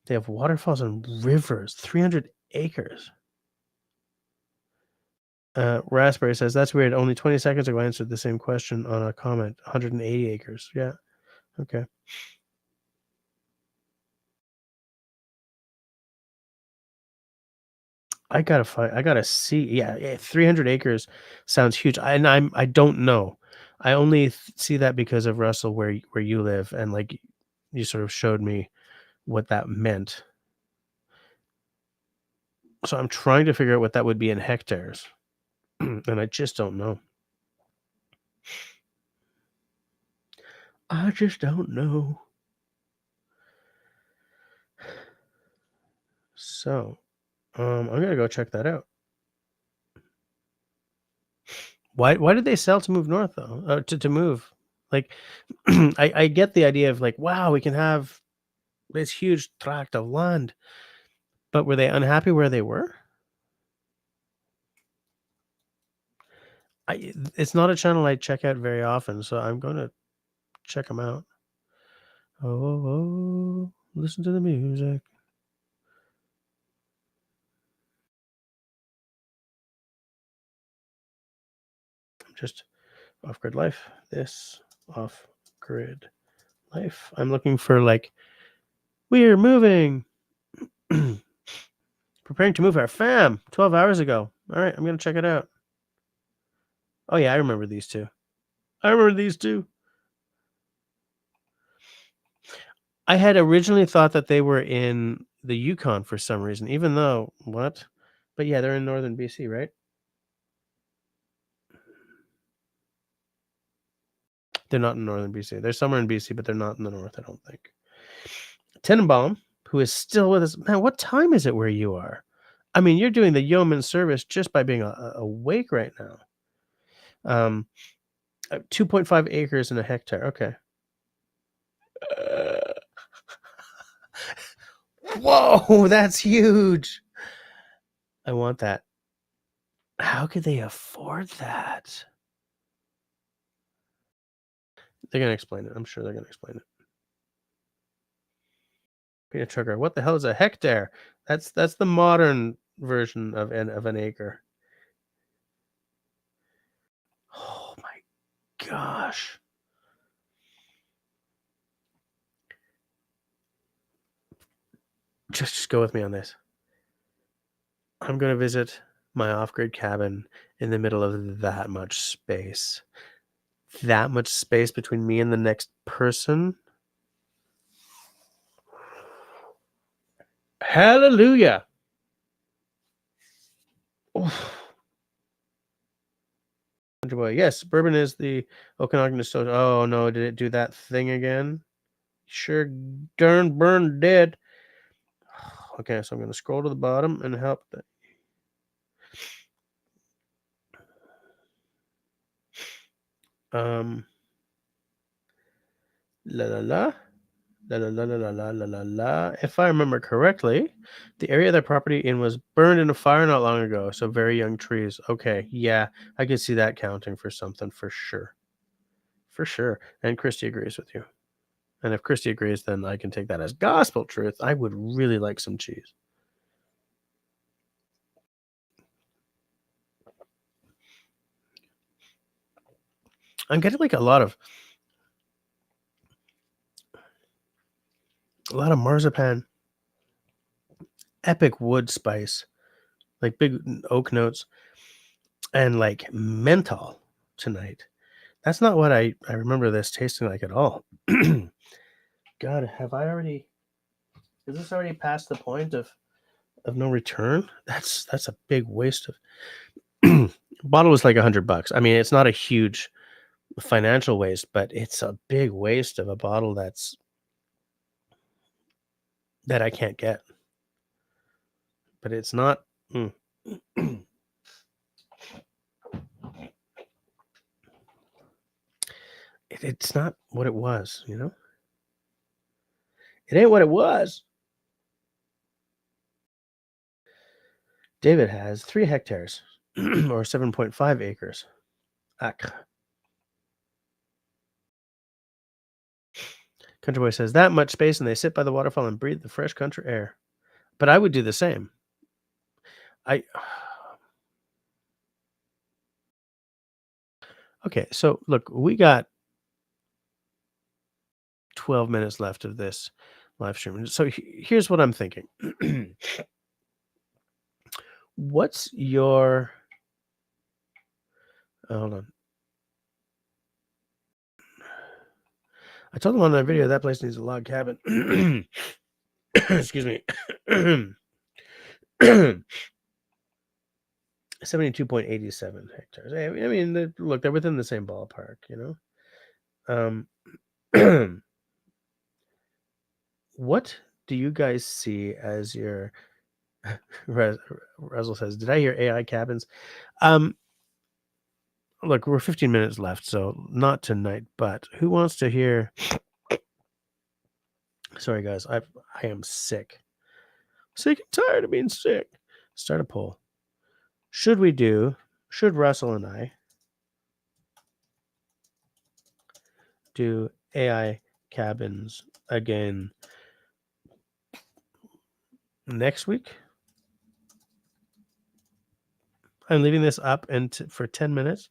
They have waterfalls and rivers, 300 acres. Raspberry says, that's weird. Only 20 seconds ago I answered the same question on a comment. 180 acres. Yeah. Okay. I gotta see. Yeah, 300 acres sounds huge. I don't know. I only see that because of Russell, where you live, and like you sort of showed me what that meant. So I'm trying to figure out what that would be in hectares, and I just don't know. I just don't know. So, I'm gonna go check that out. Why did they sell to move north though? To move, like, I get the idea of like, wow, we can have this huge tract of land, but were they unhappy where they were? It's not a channel I check out very often, so I'm gonna check them out. Oh, listen to the music. Just off-grid life. This off-grid life. I'm looking for like, we're moving. Preparing to move our fam 12 hours ago. All right, I'm gonna check it out. Oh yeah, I remember these two. I had originally thought that they were in the Yukon for some reason, even though what? But yeah, they're in northern BC, right? They're not in northern BC. They're somewhere in BC, but they're not in the north, I don't think. Tenenbaum, who is still with us. Man, what time is it where you are? I mean, you're doing the yeoman service just by being awake right now. 2.5 acres and a hectare. Okay. Whoa, that's huge. I want that. How could they afford that? They're gonna explain it. I'm sure they're gonna explain it. Peanut Trucker. What the hell is a hectare? That's the modern version of an acre. Oh my gosh. Just go with me on this. I'm gonna visit my off-grid cabin in the middle of that much space. That much space between me and the next person. Hallelujah. Boy. Yes, bourbon is the Okanagan distillery. Oh no, did it do that thing again? Sure darn burned dead. Okay, so I'm gonna scroll to the bottom and help the la la la. La la la la la la la la. If I remember correctly, the area their property in was burned in a fire not long ago. So very young trees. Okay, yeah, I could see that counting for something for sure. For sure. And Christy agrees with you. And if Christy agrees, then I can take that as gospel truth. I would really like some cheese. I'm getting like a lot of marzipan, epic wood spice, like big oak notes, and like menthol tonight. That's not what I remember this tasting like at all. God, have I already? Is this already past the point of no return? That's a big waste of. Bottle was like $100. I mean, it's not a huge financial waste, but it's a big waste of a bottle that I can't get. But it's not. It's not what it was, you know? It ain't what it was. David has 3 hectares or 7.5 acres. Ac. Country Boy says, that much space and they sit by the waterfall and breathe the fresh country air. But I would do the same. Okay, so look, we got 12 minutes left of this live stream. So here's what I'm thinking. What's your... hold on. I told him on that video that place needs a log cabin. Excuse me. 72.87 hectares. I mean, look, they're within the same ballpark, you know? What do you guys see as your... Russell says, did I hear AI cabins? Look, we're 15 minutes left, so not tonight, but who wants to hear... Sorry, guys, I am sick. Sick and tired of being sick. Start a poll. Should Russell and I do AI cabins again next week? I'm leaving this up for 10 minutes.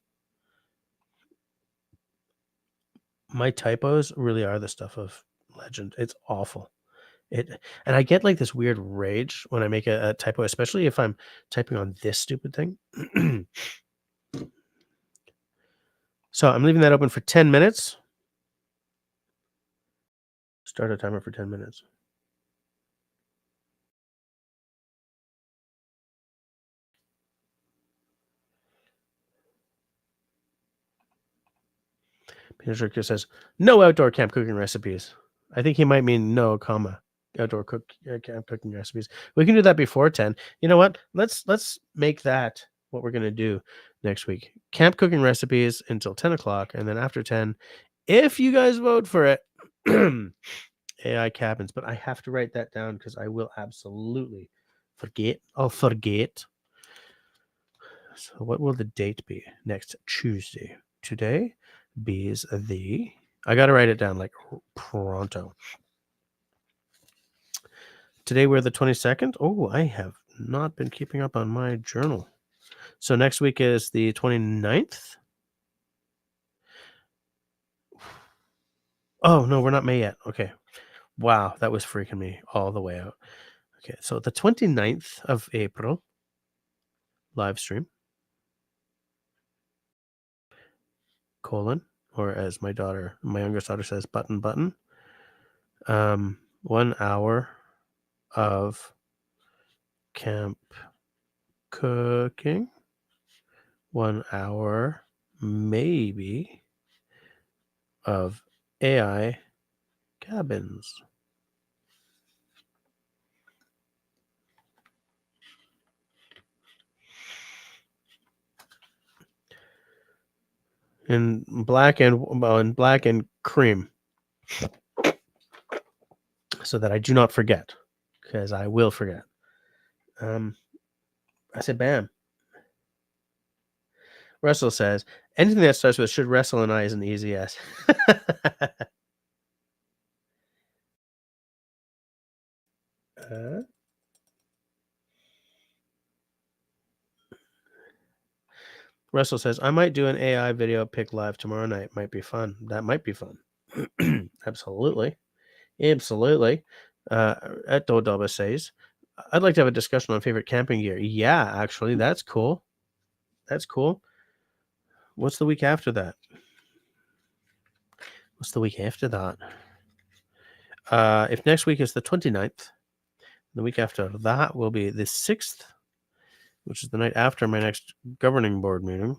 My typos really are the stuff of legend. It's awful. And I get like this weird rage when I make a typo, especially if I'm typing on this stupid thing. So I'm leaving that open for 10 minutes. Start a timer for 10 minutes. Peter Stricker says, no outdoor camp cooking recipes. I think he might mean no, comma, outdoor camp cooking recipes. We can do that before 10. You know what? Let's make that what we're going to do next week. Camp cooking recipes until 10 o'clock. And then after 10, if you guys vote for it, AI cabins. But I have to write that down because I will absolutely forget. I'll forget. So what will the date be? Next Tuesday. Today is the... I got to write it down like pronto. Today we're the 22nd. Oh, I have not been keeping up on my journal. So next week is the 29th. Oh, no, we're not May yet. Okay. Wow, that was freaking me all the way out. Okay, so the 29th of April, live stream, colon, or as my youngest daughter says, button. 1 hour of camp cooking. 1 hour, maybe, of AI cabins. In black and cream, so that I do not forget, because I will forget. I said, bam. Russell says, anything that starts with should wrestle and I is an easy yes. Russell says, I might do an AI video pick live tomorrow night. Might be fun. That might be fun. Absolutely. At Dodaba says, I'd like to have a discussion on favorite camping gear. Yeah, actually, that's cool. What's the week after that? If next week is the 29th, the week after that will be the 6th, which is the night after my next governing board meeting.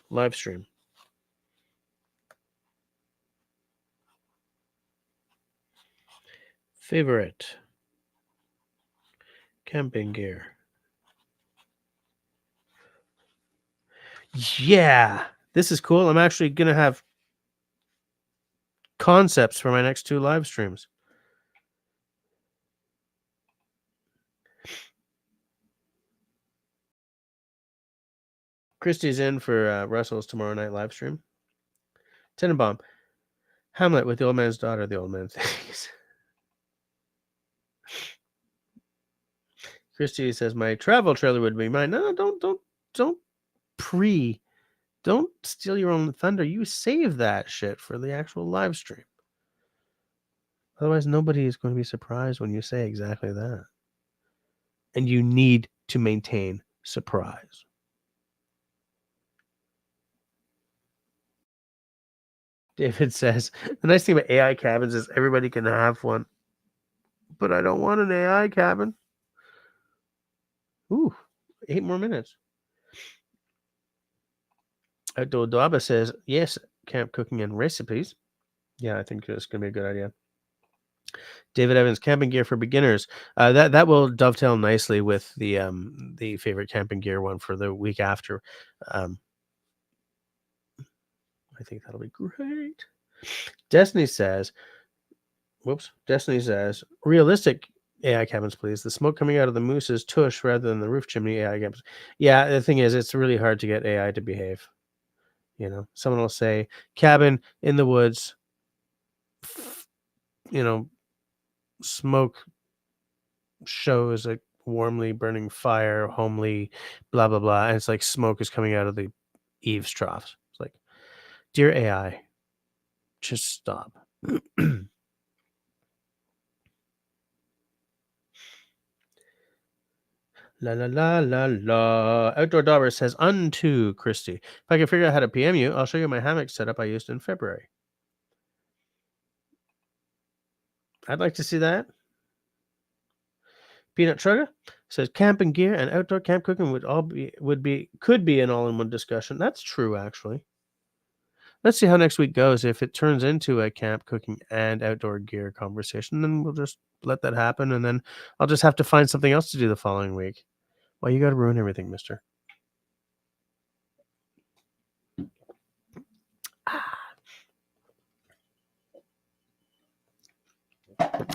Live stream. Favorite camping gear. Yeah, This is cool. I'm actually going to have concepts for my next 2 live streams. Christy's in for Russell's tomorrow night live stream. Tenenbaum. Hamlet with the old man's daughter, the old man thinks. Christy says my travel trailer would be mine. No, don't don't steal your own thunder. You save that shit for the actual live stream. Otherwise, nobody is going to be surprised when you say exactly that. And you need to maintain surprise. David says, the nice thing about AI cabins is everybody can have one. But I don't want an AI cabin. Ooh, 8 more minutes. Dodaba says, yes, camp cooking and recipes. Yeah, I think it's going to be a good idea. David Evans, camping gear for beginners. That will dovetail nicely with the favorite camping gear one for the week after. I think that'll be great. Destiny says, realistic AI cabins, please. The smoke coming out of the moose's tush rather than the roof chimney AI cabins. Yeah, the thing is, it's really hard to get AI to behave. You know, someone will say, cabin in the woods, smoke shows a warmly burning fire, homely, blah, blah, blah. And it's like smoke is coming out of the eaves troughs. It's like, dear AI, just stop. La la la la la. Outdoor Dauber says, unto Christy. If I can figure out how to PM you, I'll show you my hammock setup I used in February. I'd like to see that. Peanut Sugar says camping gear and outdoor camp cooking could be an all-in-one discussion. That's true, actually. Let's see how next week goes. If it turns into a camp cooking and outdoor gear conversation, then we'll just let that happen, and then I'll just have to find something else to do the following week. Well, you got to ruin everything, mister.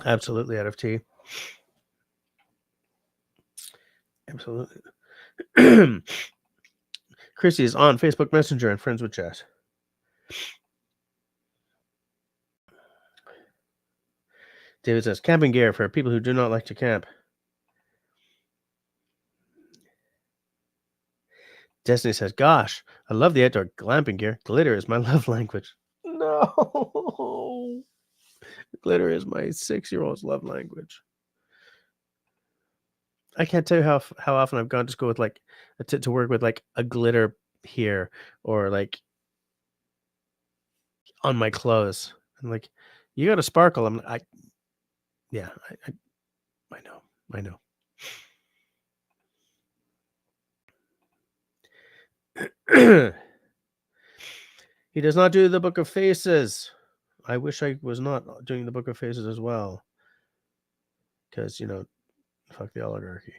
Absolutely out of tea. Absolutely. Chrissy is on Facebook Messenger and friends with Jess. David says, camping gear for people who do not like to camp. Destiny says, gosh, I love the outdoor glamping gear. Glitter is my love language. No. Glitter is my 6-year-old's love language. I can't tell you how often I've gone to school with like to work with like a glitter here or like on my clothes. I'm like, you got to sparkle. I know. He does not do the Book of Faces. I wish I was not doing the Book of Faces as well. Because, fuck the oligarchy.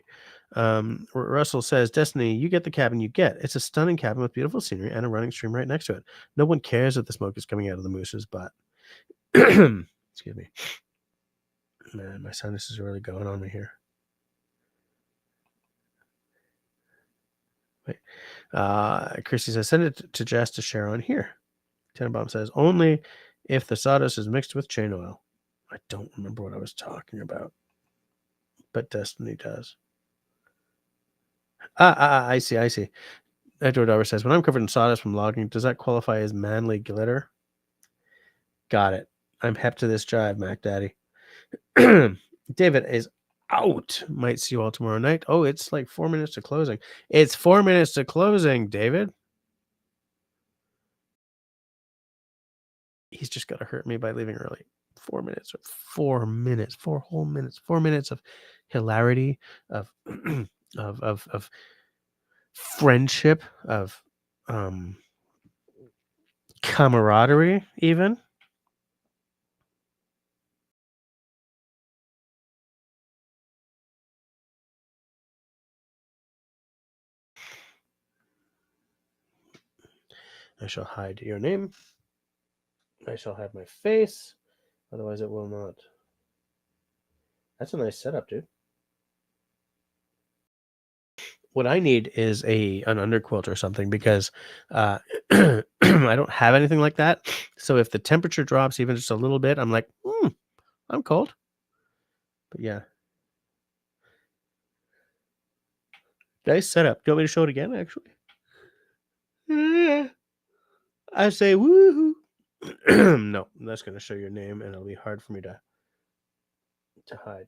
Russell says, Destiny, you get the cabin you get. It's a stunning cabin with beautiful scenery and a running stream right next to it. No one cares that the smoke is coming out of the moose's butt. Excuse me. Man, my sinuses are really going on me here. Wait. Christy says, send it to Jess to share on here. Tenenbaum says, only if the sawdust is mixed with chain oil. I don't remember what I was talking about. But Destiny does. I see. Edward Dover says, when I'm covered in sawdust from logging, does that qualify as manly glitter? Got it. I'm hep to this jive, Mac Daddy. David is out. Might see you all tomorrow night. Oh, it's like 4 minutes to closing. It's 4 minutes to closing, David. He's just got to hurt me by leaving early. 4 minutes. 4 minutes. 4 whole minutes. 4 minutes of hilarity, of of friendship, of camaraderie, even. I shall hide your name. I shall have my face. Otherwise, it will not. That's a nice setup, dude. What I need is an underquilt or something because I don't have anything like that. So if the temperature drops even just a little bit, I'm like, I'm cold. But yeah. Nice setup. Do you want me to show it again, actually? Yeah. I say woohoo. No, that's going to show your name and it'll be hard for me to hide.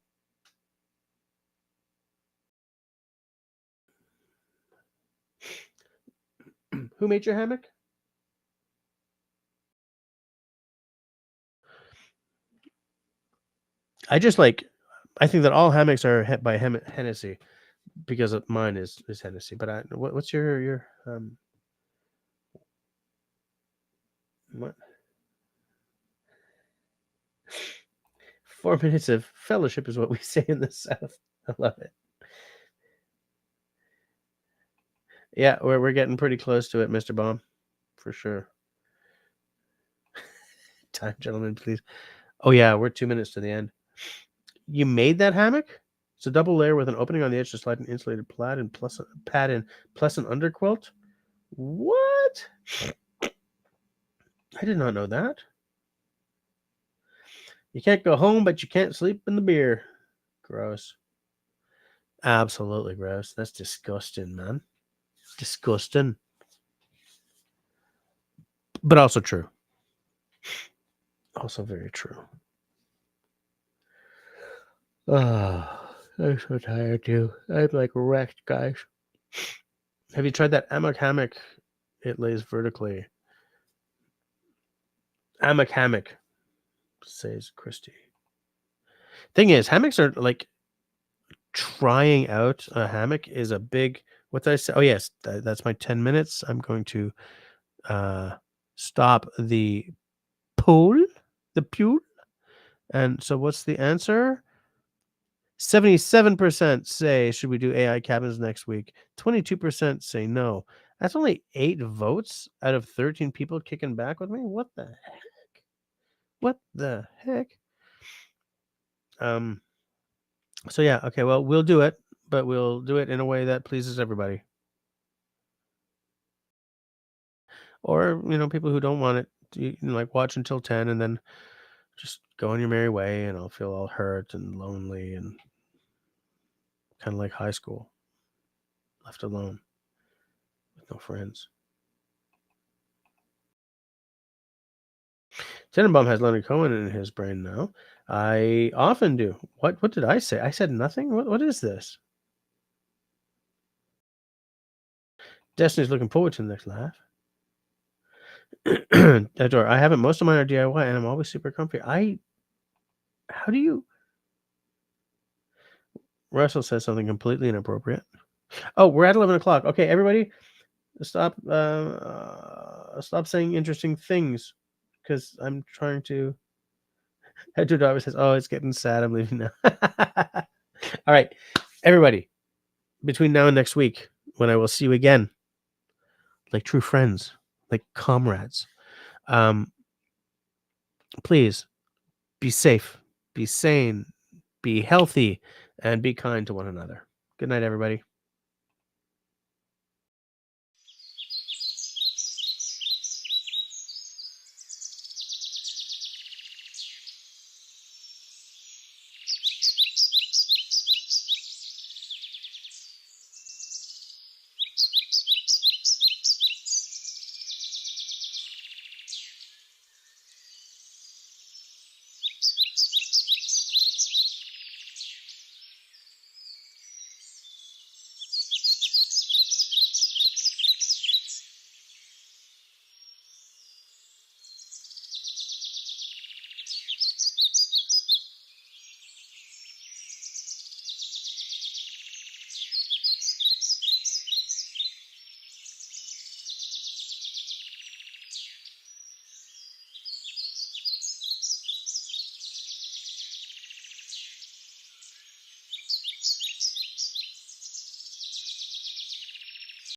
Who made your hammock? I think that all hammocks are by Hennessy because mine is Hennessy. But what's your what? 4 minutes of fellowship is what we say in the South. I love it. Yeah, we're getting pretty close to it, Mr. Baum, for sure. Time, gentlemen, please. Oh yeah, we're 2 minutes to the end. You made that hammock? It's a double layer with an opening on the edge to slide an insulated pad and plus an underquilt. What? I did not know that. You can't go home, but you can't sleep in the beer. Gross. Absolutely gross. That's disgusting, man. Disgusting. But also true. Also very true. Oh, I'm so tired too. I'm like wrecked, guys. Have you tried that Amok hammock? It lays vertically. Amok hammock, says Christy. Thing is, hammocks are like trying out a hammock is a big. What did I say? Oh yes, that's my 10 minutes. I'm going to stop the poll. And so what's the answer? 77% say, should we do AI cabins next week? 22% say no. That's only 8 votes out of 13 people kicking back with me. What the heck? What the heck? So yeah, okay, well, we'll do it, but we'll do it in a way that pleases everybody. Or, people who don't want it, like watch until 10 and then just go on your merry way, and I'll feel all hurt and lonely and kind of like high school, left alone with no friends. Tenenbaum has Leonard Cohen in his brain now. I often do. What did I say? I said nothing? What is this? Destiny's looking forward to the next laugh. Adore, I haven't. Most of mine are DIY, and I'm always super comfy. How do you... Russell says something completely inappropriate. Oh, we're at 11 o'clock. Okay, everybody, stop saying interesting things, because I'm trying to... Hedger Darby says, oh, it's getting sad. I'm leaving now. All right, everybody, between now and next week, when I will see you again, like true friends, like comrades, please be safe, be sane, be healthy, and be kind to one another. Good night, everybody.